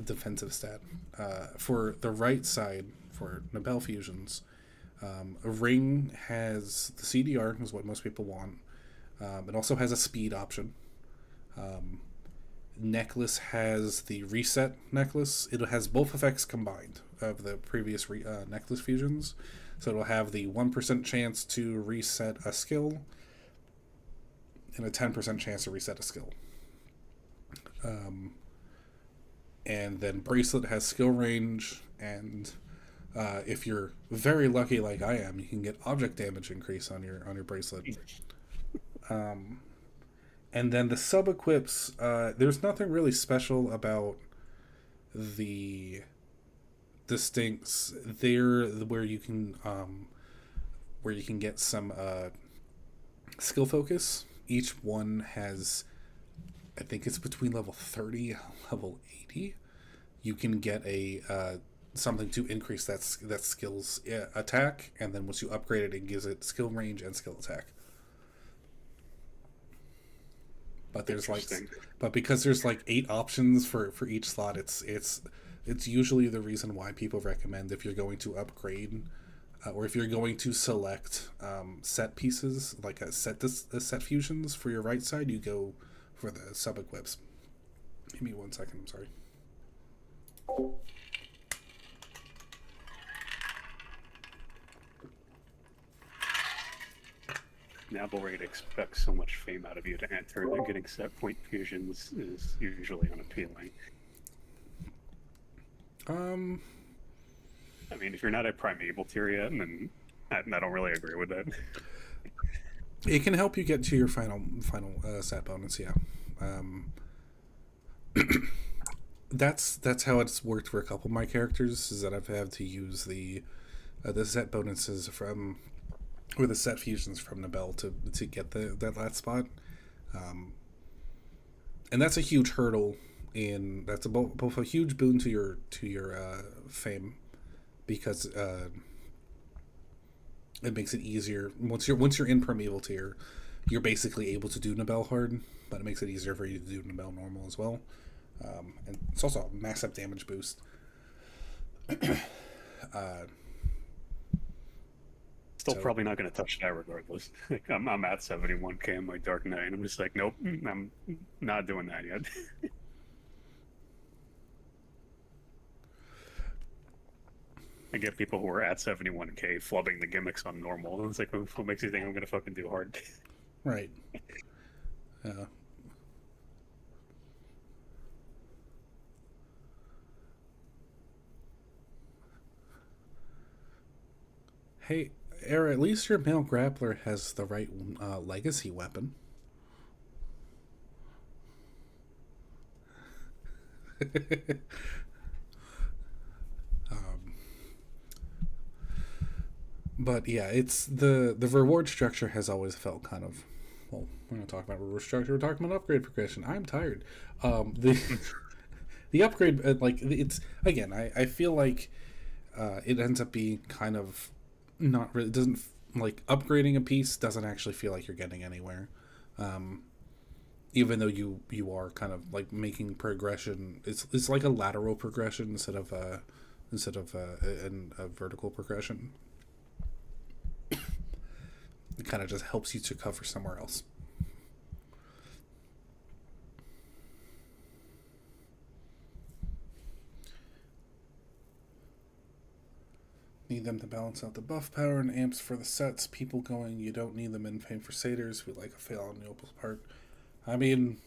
Speaker 1: defensive stat. For the right side, for Nabel fusions, a ring has the CDR, is what most people want. It also has a speed option. Necklace has the reset necklace. It has both effects combined of the previous necklace fusions. So it'll have the 1% chance to reset a skill and a 10% chance to reset a skill. And then bracelet has skill range, and if you're very lucky like I am, you can get object damage increase on your bracelet. And then the sub equips, there's nothing really special about the distincts. They're where you can get some skill focus. Each one has, I think it's between level 30 and level 80. You can get a something to increase that skill's attack, and then once you upgrade it, it gives it skill range and skill attack. But because there's like 8 options for each slot, it's usually the reason why people recommend, if you're going to upgrade or if you're going to select set pieces, like set fusions for your right side, you go for the sub equips. Give me 1 second. I'm sorry.
Speaker 2: Nabel Raid expects so much fame out of you to enter that getting set point fusions is usually unappealing. I mean, if you're not at Primeval tier yet, then I don't really agree with that.
Speaker 1: It can help you get to your final set bonus, yeah. That's how it's worked for a couple of my characters, is that I've had to use the set bonuses from, or the set fusions from Nabel to get that last spot. And that's a huge hurdle, and that's both a huge boon to your fame, because it makes it easier once you're in Primeval tier. You're basically able to do Nabel hard, but it makes it easier for you to do Nabel normal as well. And it's also a massive damage boost.
Speaker 2: Still probably not going to touch that regardless. Like, I'm at 71k in my Dark Knight. I'm just like, nope, I'm not doing that yet. I get people who are at 71k flubbing the gimmicks on normal, and it's like, what makes you think I'm going to fucking do hard?
Speaker 1: Right. Hey, Era, at least your male grappler has the right legacy weapon. But yeah, it's the reward structure has always felt kind of, well, we're going to talk about reward structure. We're talking about upgrade progression. I'm tired. The upgrade, like, it's, again, I feel like it ends up being kind of not really, doesn't, like, upgrading a piece doesn't actually feel like you're getting anywhere. Even though you are kind of like making progression, it's like a lateral progression instead of a vertical progression. It kind of just helps you to cover somewhere else. Need them to balance out the buff power and amps for the sets. People going, you don't need them in Fame for Satyrs. We like a fail on the Opal's part. I mean,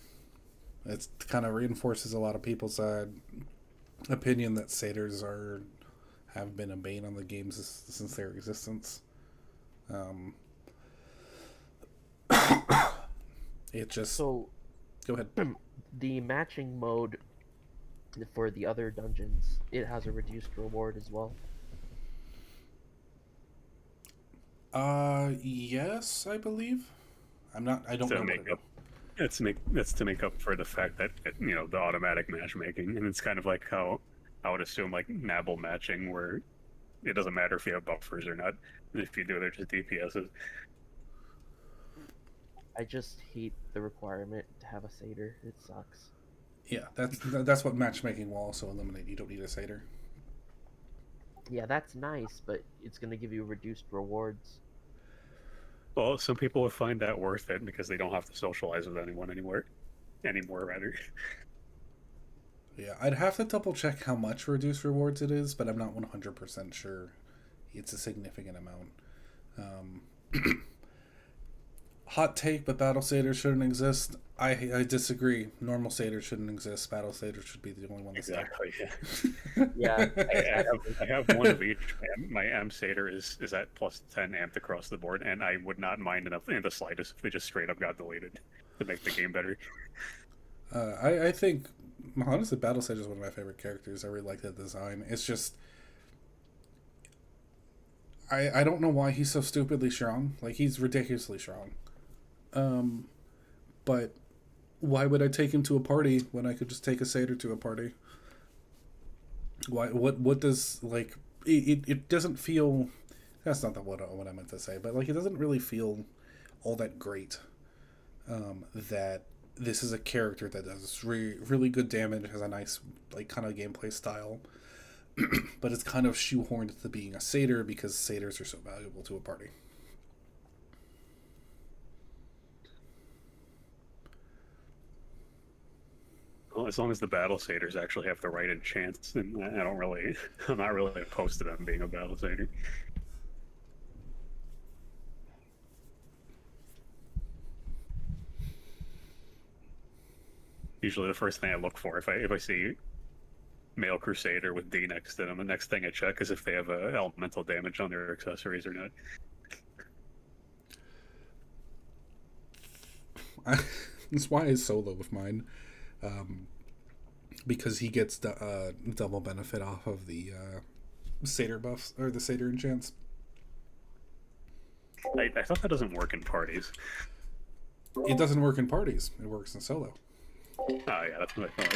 Speaker 1: it kind of reinforces a lot of people's opinion that Satyrs have been a bane on the games since their existence. It just...
Speaker 3: So,
Speaker 1: go ahead.
Speaker 3: The matching mode for the other dungeons, it has a reduced reward as well.
Speaker 1: Yes, I believe. I don't know.
Speaker 2: Makeup. that's to make up for the fact that the automatic matchmaking, and it's kind of like how I would assume like Nabel matching, where it doesn't matter if you have buffers or not. If you do, they're just DPSs.
Speaker 3: I just hate the requirement to have a satyr. It sucks.
Speaker 1: Yeah, that's what matchmaking will also eliminate. You don't need a satyr.
Speaker 3: Yeah, that's nice, but it's gonna give you reduced rewards.
Speaker 2: Well, some people would find that worth it because they don't have to socialize with anyone anymore rather.
Speaker 1: Yeah, I'd have to double check how much reduced rewards it is, but I'm not 100% sure. It's a significant amount. Hot take, but battle satyrs shouldn't exist. I disagree. Normal satyrs shouldn't exist. Battle satyrs should be the only one that's
Speaker 2: Exactly.
Speaker 3: Yeah,
Speaker 2: I have one of each. My M satyr is at plus 10 amped across the board, and I would not mind enough in the slightest if they just straight up got deleted to make the game better.
Speaker 1: I think, honestly, battle satyr is one of my favorite characters. I really like that design. It's just, I don't know why he's so stupidly strong. Like, he's ridiculously strong. But why would I take him to a party when I could just take a satyr to a party? Why? What does, like, it doesn't feel. That's not what I meant to say, but like, it doesn't really feel all that great. That this is a character that does really good damage, has a nice like kind of gameplay style, but it's kind of shoehorned into being a satyr because satyrs are so valuable to a party.
Speaker 2: Well, as long as the battle satyrs actually have the right enchants, then I'm not really opposed to them being a battle satyr. Usually, the first thing I look for if I see male crusader with D next to them, the next thing I check is if they have elemental damage on their accessories or not.
Speaker 1: That's why I solo with mine. Because he gets the double benefit off of the satyr buffs or the satyr enchants.
Speaker 2: I thought that doesn't work in parties.
Speaker 1: It doesn't work in parties. It works in solo.
Speaker 2: Oh yeah, that's what I thought.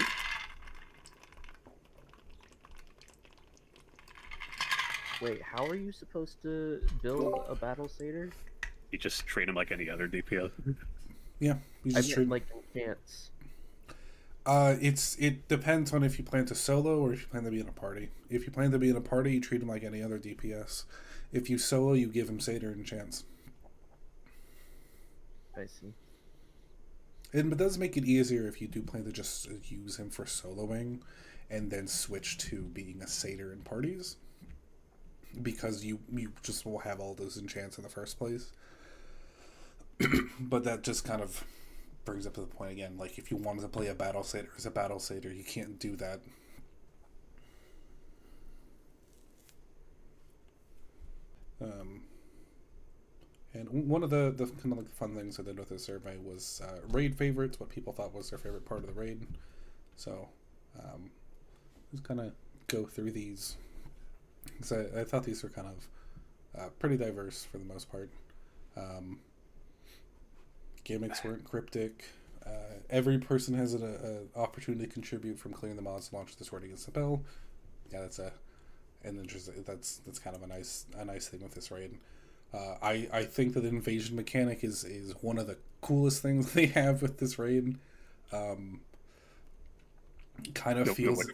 Speaker 3: Wait, how are you supposed to build a battle satyr?
Speaker 2: You just treat him like any other DPS.
Speaker 1: Yeah, you just treat
Speaker 3: like enchants.
Speaker 1: It depends on if you plan to solo or if you plan to be in a party. If you plan to be in a party, you treat him like any other DPS. If you solo, you give him satyr enchants.
Speaker 3: I see.
Speaker 1: It does make it easier if you do plan to just use him for soloing and then switch to being a satyr in parties. Because you just will have all those enchants in the first place. But that just kind of brings up to the point again, like if you wanted to play a battle satyr as a battle satyr, you can't do that. And one of the kind of like fun things I did with this survey was raid favorites, what people thought was their favorite part of the raid. So just kind of go through these. So I thought these were kind of pretty diverse for the most part. Gimmicks weren't cryptic. Every person has an opportunity to contribute from clearing the mods to launch the sword against the bell. Yeah, that's kind of a nice thing with this raid. I think that the invasion mechanic is one of the coolest things they have with this raid. Kind of feels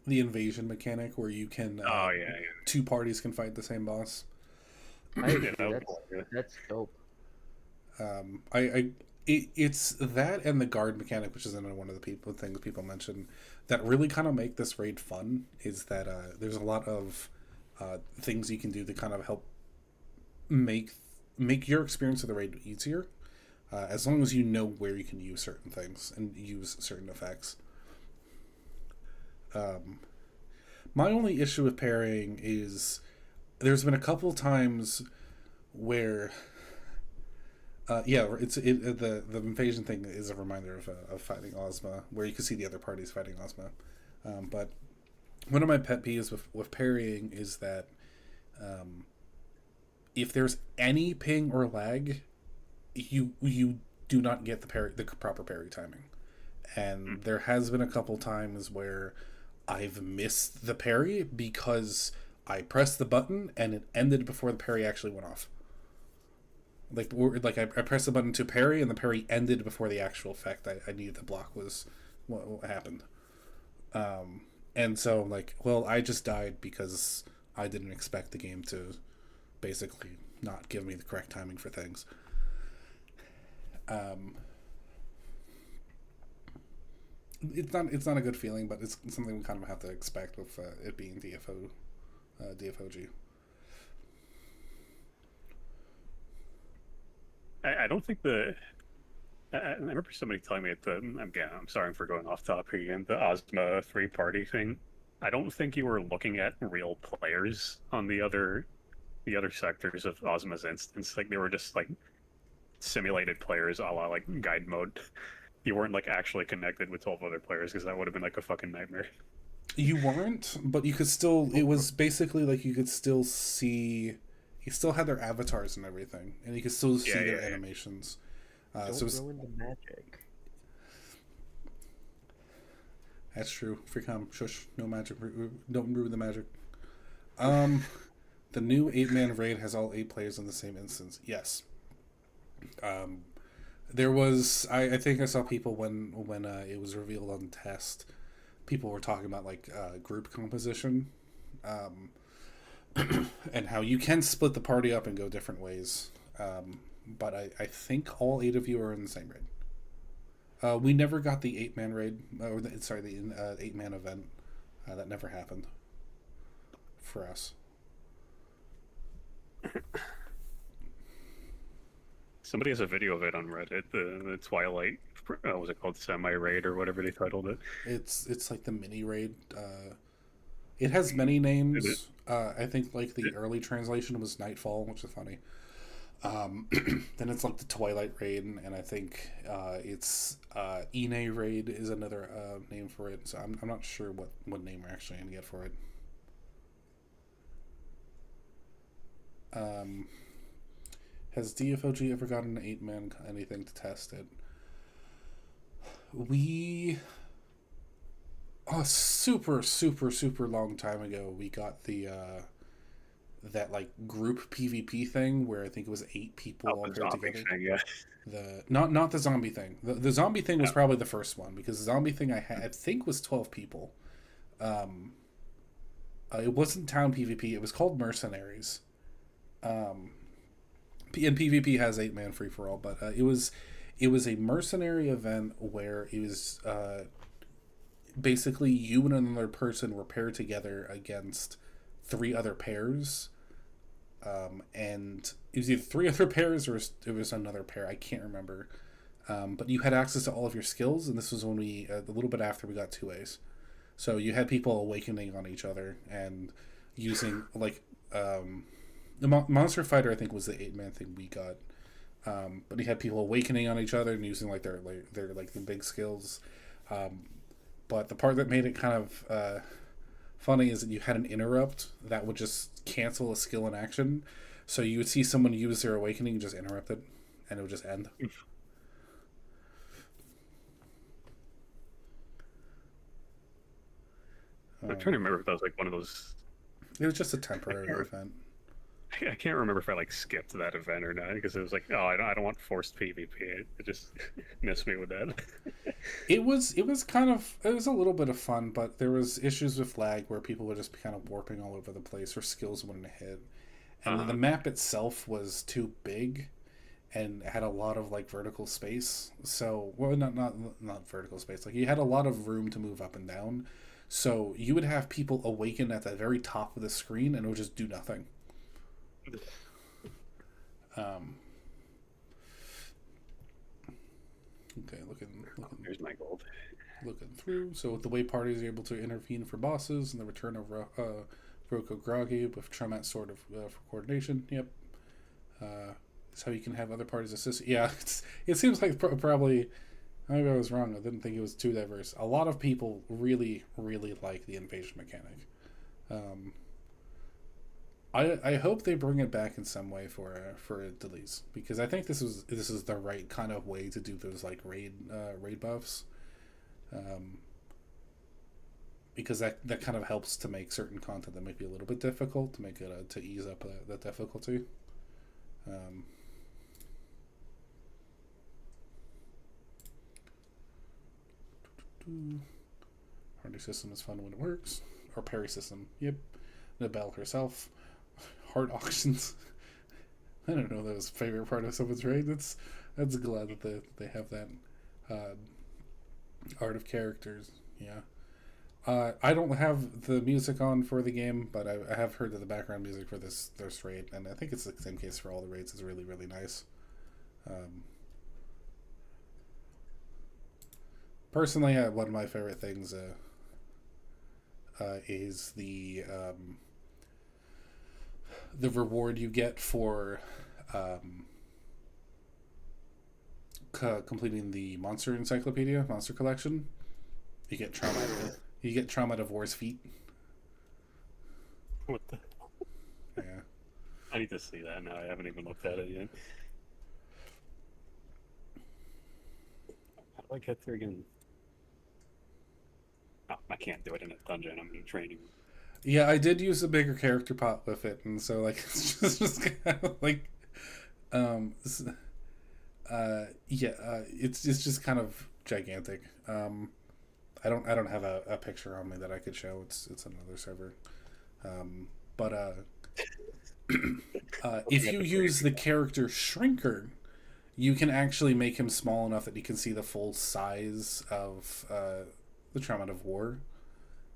Speaker 1: the invasion mechanic where you can two parties can fight the same boss.
Speaker 3: That's dope.
Speaker 1: It's that and the guard mechanic, which is another one of the things people mention that really kind of make this raid fun. Is that there's a lot of things you can do to kind of help make your experience of the raid easier, as long as you know where you can use certain things and use certain effects. My only issue with parrying is there's been a couple times where the invasion thing is a reminder of fighting Ozma, where you can see the other parties fighting Ozma. But one of my pet peeves with parrying is that if there's any ping or lag, you do not get the proper parry timing. And there has been a couple times where I've missed the parry because I pressed the button and it ended before the parry actually went off. Like I pressed the button to parry and the parry ended before the actual effect I needed to block was what happened. And so like, well, I just died because I didn't expect the game to basically not give me the correct timing for things. It's not a good feeling, but it's something we kind of have to expect with it being DFOG.
Speaker 2: I don't think I remember somebody telling me at I'm sorry for going off topic again, the Ozma 3-party thing. I don't think you were looking at real players on the other sectors of Ozma's instance. Like they were just like simulated players a la like guide mode. You weren't like actually connected with 12 other players because that would have been like a fucking nightmare.
Speaker 1: You weren't, but you could still. It was basically like you could still see. You still had their avatars and everything, and you could still see their animations.
Speaker 3: Don't ruin the magic.
Speaker 1: That's true. Freecom, shush, no magic. Don't ruin the magic. The new 8-man raid has all 8 players in the same instance. Yes. There was, I think I saw people when it was revealed on the test. People were talking about like group composition, and how you can split the party up and go different ways. But I think all 8 of you are in the same raid. We never got the 8-man raid, the 8-man event. That never happened for us.
Speaker 2: Somebody has a video of it on Reddit. The Twilight, was it called semi-raid or whatever they titled it?
Speaker 1: It's like the mini raid. It has many names. I think like the early translation was Nightfall, which is funny. Then it's like the Twilight raid, and I think it's Ine raid is another name for it. So I'm not sure what name we're actually gonna get for it. Has DFOG ever gotten an 8-man anything to test it? We a super long time ago we got the that like group PvP thing where I think it was 8 people all paired together.
Speaker 2: Thing, yeah.
Speaker 1: The not the zombie thing. The zombie thing was probably the first one because the zombie thing I think was 12 people. It wasn't town PvP. It was called Mercenaries. And PvP has 8-man free for all, but it was a mercenary event where it was basically you and another person were paired together against 3 other pairs, and it was either 3 other pairs or it was another pair. I can't remember, but you had access to all of your skills, and this was when we a little bit after we got 2As, so you had people awakening on each other and using like. The Monster Fighter, I think, was the 8-man thing we got, but he had people awakening on each other and using like their the big skills. But the part that made it kind of funny is that you had an interrupt that would just cancel a skill in action, so you would see someone use their awakening and just interrupt it, and it would just end.
Speaker 2: I'm trying to remember if that was like one of those.
Speaker 1: It was just a temporary event.
Speaker 2: I can't remember if I like skipped that event or not because it was like, oh, I don't want forced PvP. It just missed me with that.
Speaker 1: It was a little bit of fun, but there was issues with lag where people would just be kind of warping all over the place or skills wouldn't hit, and the map itself was too big and had a lot of like vertical space. So not vertical space. Like you had a lot of room to move up and down. So you would have people awaken at the very top of the screen and it would just do nothing. Okay, looking.
Speaker 2: Here's my gold.
Speaker 1: Looking through. So the way parties are able to intervene for bosses and the return of Roko Groggy with Tremat sort of for coordination. Yep. It's how you can have other parties assist. Yeah, it seems like probably. Maybe I was wrong. I didn't think it was too diverse. A lot of people really like the invasion mechanic. I hope they bring it back in some way for Delise, because I think this is the right kind of way to do those like raid buffs, because that kind of helps to make certain content that might be a little bit difficult to make it to ease up that difficulty. Party system is fun when it works. Or parry system, yep. Nabel herself. Heart auctions. I don't know, that was favorite part of someone's raid. That's glad that they have that. Art of characters, yeah. I don't have the music on for the game, but I have heard that the background music for this raid, and I think it's the same case for all the raids, is really, really nice. Personally, one of my favorite things is the reward you get for completing the monster collection. You get trauma of War's feet.
Speaker 2: What the?
Speaker 1: Yeah.
Speaker 2: I need to see that now. I haven't even looked at it yet. How do I get there again? Oh, I can't do it in a dungeon. I'm in training.
Speaker 1: Yeah, I did use a bigger character pot with it, and so like it's just kind of like, it's just kind of gigantic. I don't have a picture on me that I could show. It's another server, but if you use the character Shrinker, you can actually make him small enough that you can see the full size of the Trauma of War.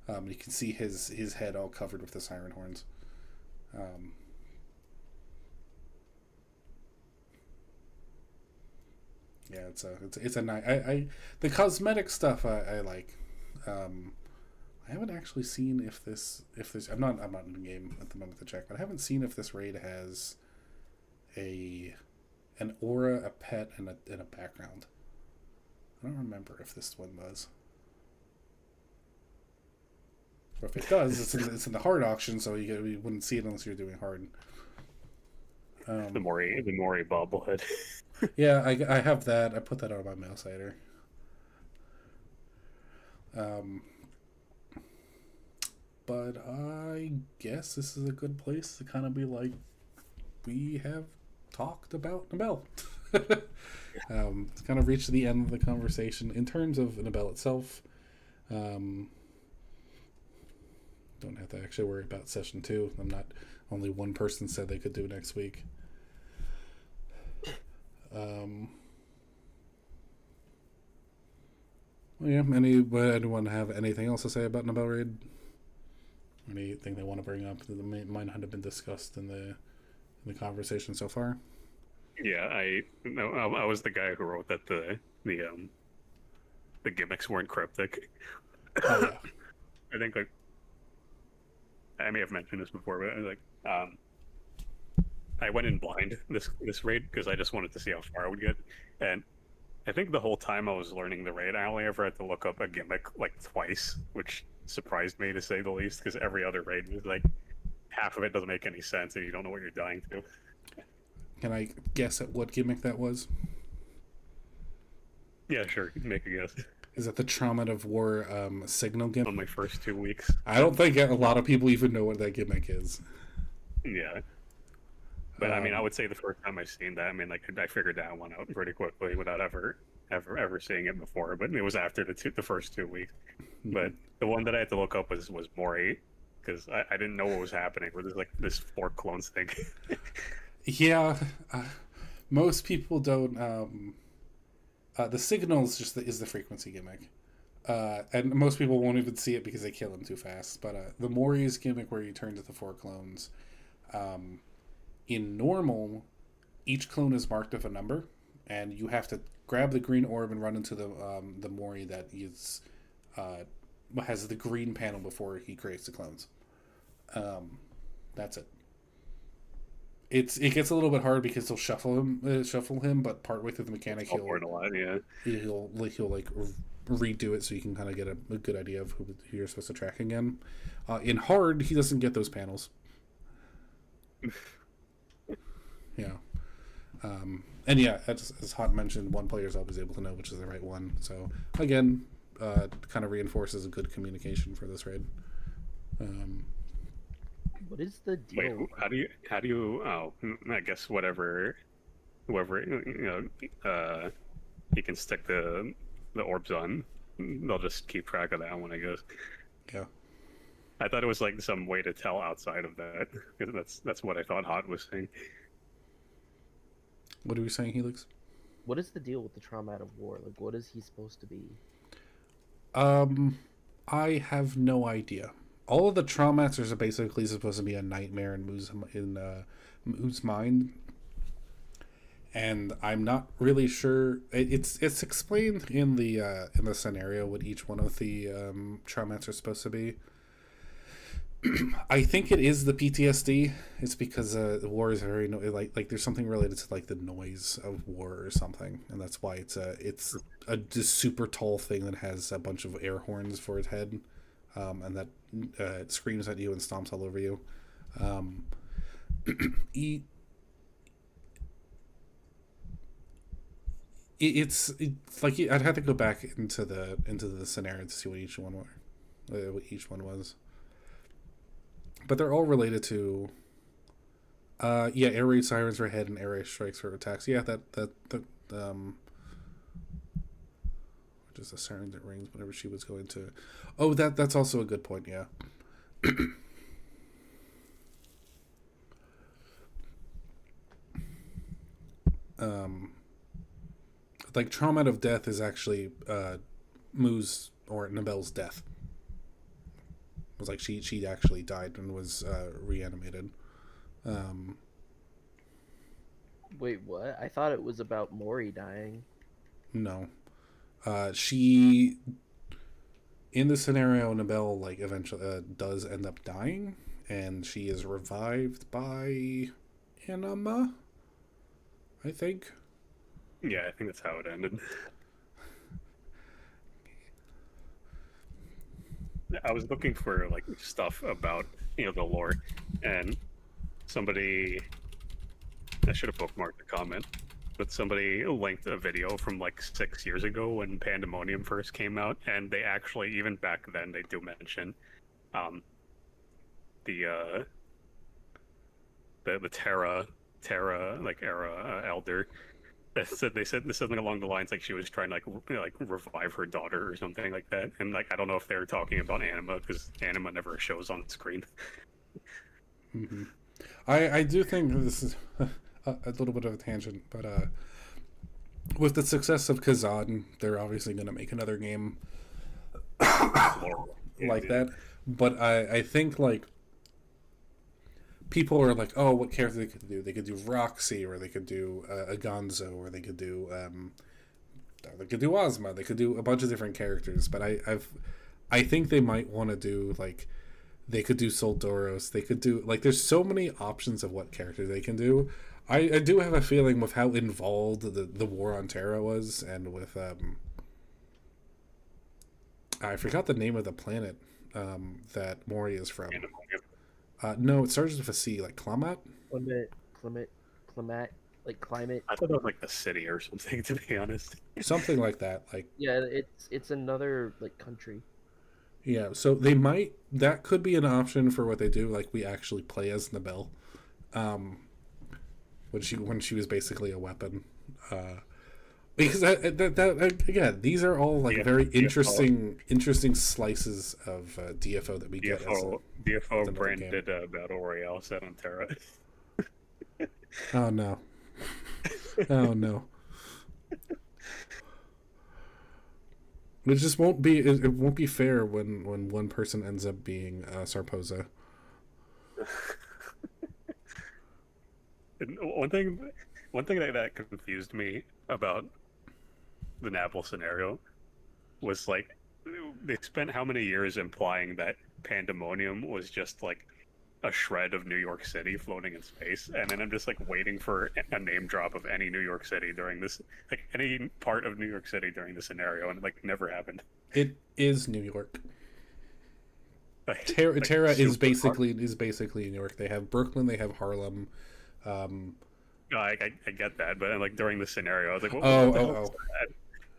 Speaker 1: You can see his head all covered with the siren horns. Yeah, it's a nice. The cosmetic stuff I like. I haven't actually seen if there's. I'm not in the game at the moment to check, but I haven't seen if this raid has an aura, a pet, and a background. I don't remember if this one does. Or if it does, it's in the hard auction, so you wouldn't see it unless you're doing hard.
Speaker 2: The Mori bobblehead.
Speaker 1: Yeah, I have that. I put that on my mail cider. But I guess this is a good place to kind of be like, we have talked about Nabel. It's kind of reached the end of the conversation in terms of Nabel itself. Don't have to actually worry about session 2. I'm not. Only one person said they could do next week. Well, yeah. Anyone have anything else to say about Nabel Raid? Anything they want to bring up that might not have been discussed in the conversation so far?
Speaker 2: Yeah, I was the guy who wrote that the gimmicks weren't cryptic.
Speaker 1: Oh yeah.
Speaker 2: I think like I may have mentioned this before, but I went in blind this raid because I just wanted to see how far I would get, and I think the whole time I was learning the raid, I only ever had to look up a gimmick like twice, which surprised me to say the least, because every other raid was like half of it doesn't make any sense and you don't know what you're dying to.
Speaker 1: Can I guess at what gimmick that was?
Speaker 2: Yeah, sure. Make a guess.
Speaker 1: Is that the Trauma of War signal gimmick?
Speaker 2: On my first 2 weeks.
Speaker 1: I don't think a lot of people even know what that gimmick is.
Speaker 2: Yeah. But I mean, I would say the first time I seen that, I mean, like I figured that one out pretty quickly without ever seeing it before. But it was after the first 2 weeks. But the one that I had to look up was Mori, because I didn't know what was happening with this 4 clones thing.
Speaker 1: Yeah, most people don't. The signals is the frequency gimmick, and most people won't even see it because they kill him too fast. But the Mori's gimmick, where you turn to the 4 clones, in normal, each clone is marked with a number, and you have to grab the green orb and run into the Mori that is has the green panel before he creates the clones. That's it. It gets a little bit hard because they'll shuffle him, but partway through the mechanic he'll like redo it so you can kind of get a good idea of who you're supposed to track again. In hard, he doesn't get those panels. Yeah. And yeah, as Hot mentioned, one player is always able to know which is the right one. So again, kind of reinforces a good communication for this raid.
Speaker 3: What is the
Speaker 2: Wait,
Speaker 3: deal?
Speaker 2: how do you? Oh, I guess whoever he can stick the orbs on. They'll just keep track of that one, I guess.
Speaker 1: Yeah.
Speaker 2: I thought it was like some way to tell outside of that. 'Cause that's what I thought Hot was saying.
Speaker 1: What are we saying, Helix?
Speaker 3: What is the deal with the Traumat of War? Like, what is he supposed to be?
Speaker 1: I have no idea. All of the Traumats are basically supposed to be a nightmare in Moo's mind, and I'm not really sure. It's explained in the scenario what each one of the Traumats are supposed to be. I think it is the PTSD. It's because the war is very like there's something related to like the noise of war or something, and that's why it's a just super tall thing that has a bunch of air horns for its head, and that it screams at you and stomps all over you. It, it's like I'd have to go back into the scenario to see what each one was. But they're all related to, air raid sirens for head and air raid strikes for attacks. Yeah, which is the siren that rings whenever she was going to. Oh, that's also a good point. Yeah. Like trauma of death is actually Moo's or Nabel's death. It was like she actually died and was reanimated.
Speaker 3: Wait, what? I thought it was about Mori dying.
Speaker 1: No, she in the scenario Nabel like eventually does end up dying, and she is revived by Anima, I think.
Speaker 2: Yeah, I think that's how it ended. I was looking for like stuff about the lore, and somebody I should have bookmarked the comment, but somebody linked a video from like 6 years ago when Pandemonium first came out, and they actually even back then they do mention um, the Terra like era elder. They said something along the lines like she was trying to like revive her daughter or something like that, and like I don't know if they were talking about Anima because Anima never shows on screen.
Speaker 1: Mm-hmm. I do think this is a little bit of a tangent, but with the success of Kazan, they're obviously going to make another game like that. But I think like people are like, oh, what character they could do? They could do Roxy, or they could do a Gonzo, or they could do Ozma. They could do a bunch of different characters. But I think they might want to do like they could do Soldoros. They could do like there's so many options of what character they can do. I do have a feeling with how involved the war on Terra was, and with I forgot the name of the planet that Mori is from. No, it starts with a C, like Klamat?
Speaker 3: Climate, like climate.
Speaker 2: I thought it was like the city or something, to be honest.
Speaker 1: Something like that. Like
Speaker 3: Yeah, it's another like country.
Speaker 1: yeah, so that could be an option for what they do. Like we actually play as Nabel, when she was basically a weapon. Because that again, these are all like very interesting slices of DFO that we get.
Speaker 2: DFO branded Battle Royale set on Terra.
Speaker 1: Oh no! Oh no! It just won't be. It won't be fair when one person ends up being Sarposa.
Speaker 2: One thing that confused me about the Nabel scenario was like they spent how many years implying that Pandemonium was just like a shred of New York City floating in space, and then I'm just like waiting for a name drop of any New York City during this, like any part of New York City during the scenario, and it like never happened.
Speaker 1: It is New York. Terra is
Speaker 2: super hard.
Speaker 1: basically New York. They have Brooklyn, they have Harlem.
Speaker 2: No, I get that, but like during the scenario, I was like,
Speaker 1: Oh,
Speaker 2: what the hell is
Speaker 1: oh,
Speaker 2: that?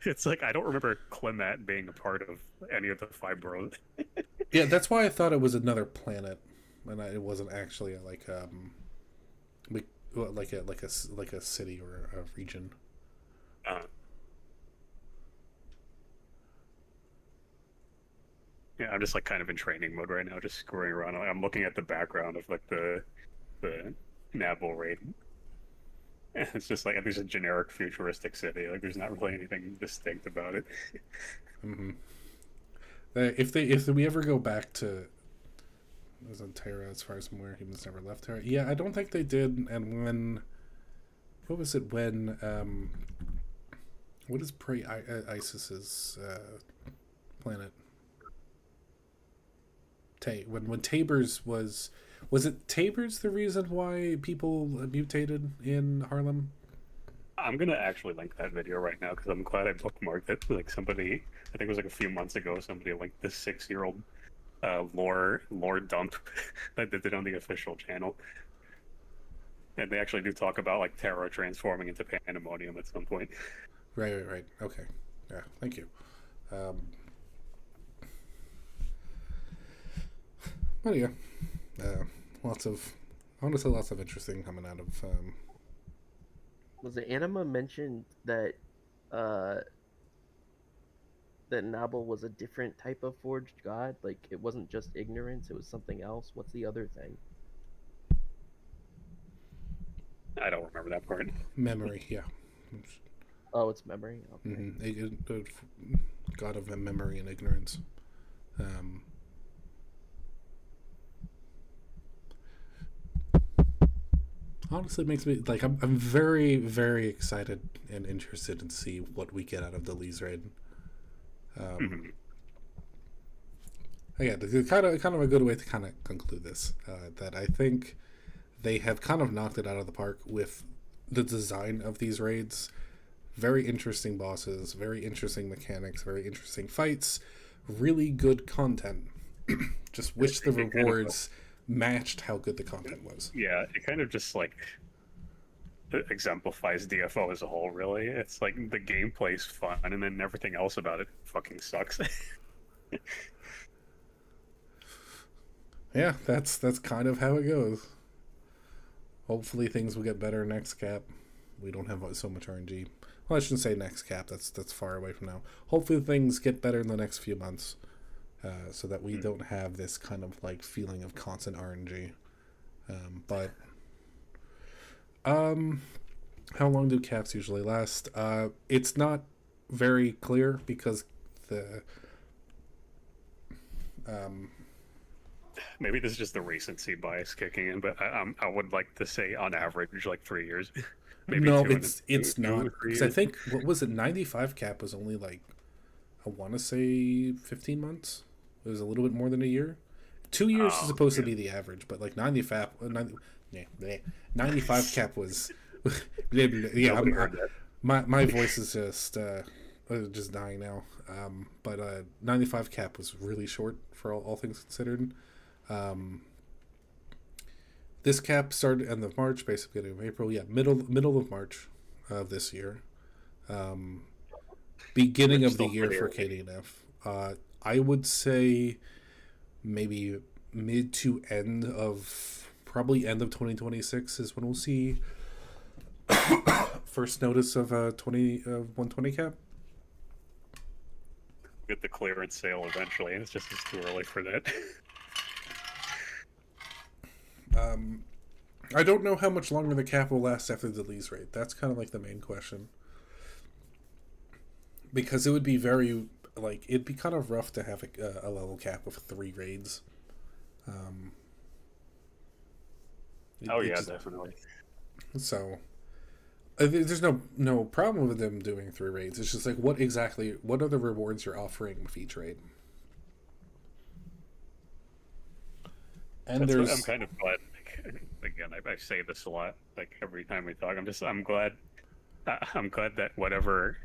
Speaker 2: It's like I don't remember Clemet being a part of any of the five boroughs.
Speaker 1: yeah. That's why I thought it was another planet, and it wasn't actually like, like a city or a region.
Speaker 2: Uh, yeah, I'm just like kind of in training mode right now, just screwing around. I'm looking at the background of like the Nabel raid. It's just like there's a generic futuristic city. Like there's not really anything distinct about it.
Speaker 1: Mm-hmm. If we ever go back to was on Terra as far as I'm aware, humans never left Terra. Yeah, I don't think they did. And when what was it when what is pre ISIS's planet? When Tabor's was it Tabor's the reason why people mutated in Harlem?
Speaker 2: I'm gonna actually link that video right now because I'm glad I bookmarked it. Like somebody, I think it was like a few months ago, somebody linked this 6-year-old lore dump that they did on the official channel, and they actually do talk about like Terra transforming into pandemonium at some point.
Speaker 1: Right. Okay. Yeah. Thank you. Um, but yeah, lots of honestly lots of interesting coming out of.
Speaker 3: Was it Anima mentioned that uh that Nabel was a different type of forged god? Like it wasn't just ignorance, it was something else. What's the other thing?
Speaker 2: I don't remember that part.
Speaker 1: Memory, yeah.
Speaker 3: Oh, it's memory. Okay.
Speaker 1: God of memory and ignorance. Um, honestly, it makes me like I'm very very excited and interested to see what we get out of the Lee's raid.
Speaker 2: Mhm.
Speaker 1: Again, it's kind of a good way to kind of conclude this. That I think they have kind of knocked it out of the park with the design of these raids. Very interesting bosses, very interesting mechanics, very interesting fights, really good content. Just wish the
Speaker 2: It kind of,
Speaker 1: rewards matched how good the content was.
Speaker 2: yeah, it kind of just like exemplifies DFO as a whole. Really, it's like the gameplay's fun, and then everything else about it fucking sucks.
Speaker 1: Yeah, that's kind of how it goes. Hopefully things will get better next cap. We don't have so much RNG. Well, I shouldn't say next cap. That's far away from now. Hopefully things get better in the next few months, so that we don't have this kind of like feeling of constant RNG. But how long do caps usually last? It's not very clear because the
Speaker 2: Maybe this is just the recency bias kicking in, but I would like to say on average like 3 years. Maybe
Speaker 1: no,
Speaker 2: two and
Speaker 1: it's
Speaker 2: two,
Speaker 1: not
Speaker 2: 3
Speaker 1: because I
Speaker 2: years.
Speaker 1: think what was it 95 cap was only like I want to say 15 months. It was a little bit more than a year. 2 years is
Speaker 2: Oh,
Speaker 1: supposed to
Speaker 2: yeah.
Speaker 1: be the average, but like 95, 95 cap was. Yeah,
Speaker 2: Nobody heard that.
Speaker 1: my voice is just dying now. But 95 cap was really short for all things considered. This cap started end of March, basically in April. Yeah, middle of March of this year. Beginning
Speaker 2: We're
Speaker 1: of the
Speaker 2: still
Speaker 1: year
Speaker 2: pretty
Speaker 1: for
Speaker 2: early.
Speaker 1: KDNF. I would say maybe mid to end of probably end of 2026 is when we'll see first notice of 120 cap.
Speaker 2: Get the clearance sale eventually, and it's too early for that.
Speaker 1: I don't know how much longer the cap will last after the lease rate. That's kind of like the main question. Because it would be very, like, it'd be kind of rough to have a level cap with 3 raids.
Speaker 2: Oh yeah, definitely.
Speaker 1: So, there's no problem with them doing 3 raids. It's just like, what are the rewards you're offering with each raid? And
Speaker 2: That's what
Speaker 1: there's
Speaker 2: I'm kind of glad. Like, again, I say this a lot. Like every time we talk, I'm glad. I'm glad that whatever.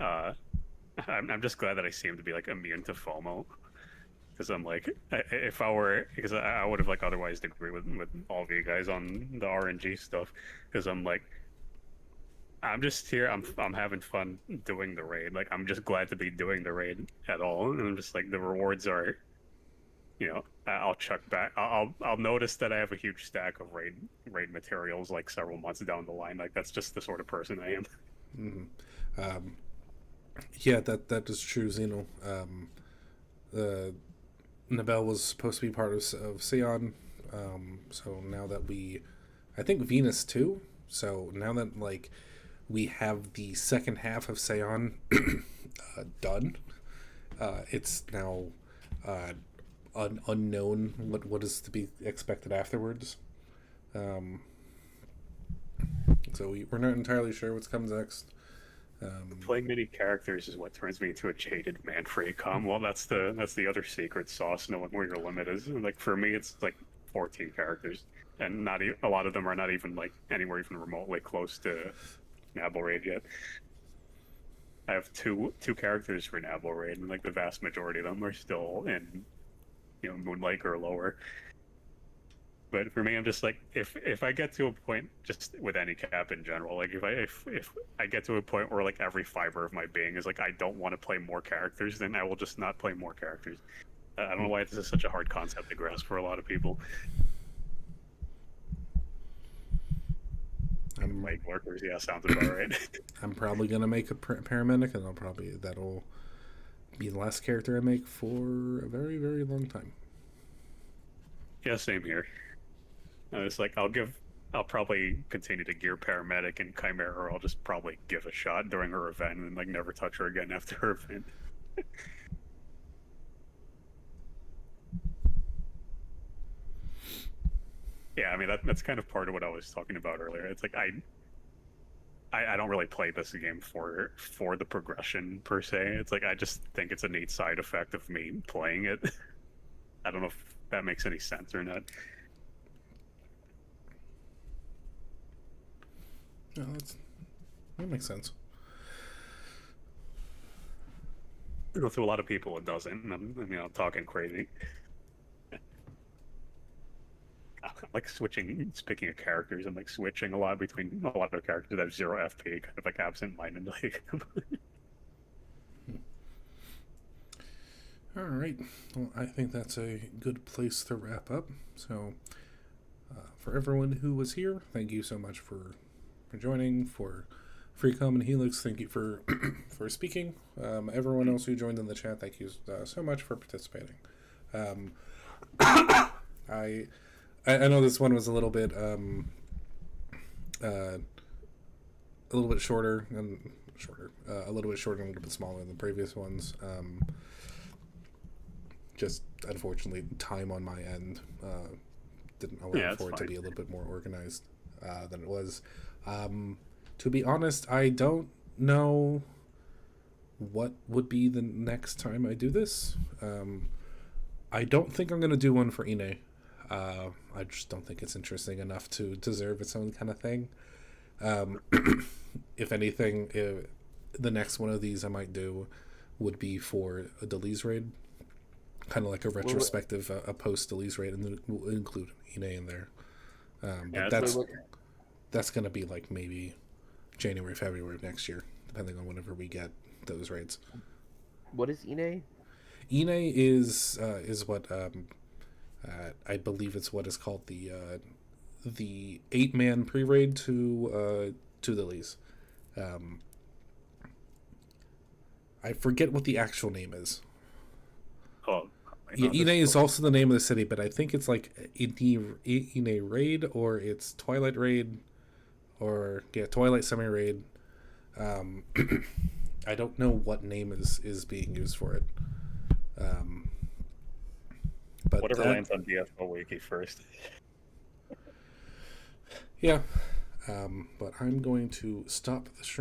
Speaker 2: I'm just glad that I seem to be like immune to FOMO. Because I'm like, if I were, because I would have like otherwise agreed with all of you guys on the RNG stuff. Because I'm like, I'm just here. I'm having fun doing the raid. Like I'm just glad to be doing the raid at all. And I'm just like the rewards are, I'll chuck back. I'll notice that I have a huge stack of raid materials like several months down the line. Like that's just the sort of person I am.
Speaker 1: Mm-hmm. Yeah, that is true, Xeno. The Nabel was supposed to be part of Seon, so now that I think Venus too. So now that like we have the second half of Seon done, it's now unknown what is to be expected afterwards. So we're not entirely sure what comes next.
Speaker 2: Playing many characters is what turns me into a jaded man for ACOM. Well, that's the other secret sauce, knowing where your limit is. Like for me, it's like 14 characters, and a lot of them are not even like anywhere even remotely close to Nabel Raid yet. I have two characters for Nabel Raid, and like the vast majority of them are still in, Moon Lake or lower. But for me, I'm just like, if I get to a point, just with any cap in general, like if I get to a point where like every fiber of my being is like I don't want to play more characters, then I will just not play more characters. I don't know why this is such a hard concept to grasp for a lot of people. Like workers, yeah, sounds about right.
Speaker 1: I'm probably gonna make a paramedic, and that'll be the last character I make for a very, very long time.
Speaker 2: Yeah, same here. It's like I'll probably continue to gear paramedic and Chimera, or I'll just probably give a shot during her event and like never touch her again after her event. Yeah, I mean that's kind of part of what I was talking about earlier. It's like I don't really play this game for the progression per se. It's like I just think it's a neat side effect of me playing it. I don't know if that makes any sense or not.
Speaker 1: No, that makes sense.
Speaker 2: To a lot of people, it doesn't. And I'm talking crazy. Like speaking of characters, I'm like switching a lot between a lot of characters that have 0 FP, kind of like absent-mindedly.
Speaker 1: All right. Well, I think that's a good place to wrap up. So, for everyone who was here, thank you so much for joining. For Freecom and Helix, thank you for for speaking. Everyone else who joined in the chat, thank you so much for participating. I know this one was a little bit shorter and a little bit smaller than the previous ones. Just unfortunately, time on my end didn't allow for it to be a little bit more organized than it was. To be honest, I don't know what would be the next time I do this. I don't think I'm going to do one for Ine. I just don't think it's interesting enough to deserve its own kind of thing. If anything, the next one of these I might do would be for a Delise raid. Kind of like a retrospective, a post Delise raid, and then we'll include Ine in there. But that's going to be like maybe January, February of next year, depending on whenever we get those raids.
Speaker 3: What is Ine?
Speaker 1: Ine is what I believe it's what is called the 8-man pre-raid to the lease. I forget what the actual name is.
Speaker 2: Oh,
Speaker 1: yeah, Ine is also the name of the city, but I think it's like Ine Raid, or it's Twilight Raid, or Twilight Semi Raid. I don't know what name is being used for it. But
Speaker 2: whatever lands on DFO Wiki first.
Speaker 1: Yeah. But I'm going to stop the stream.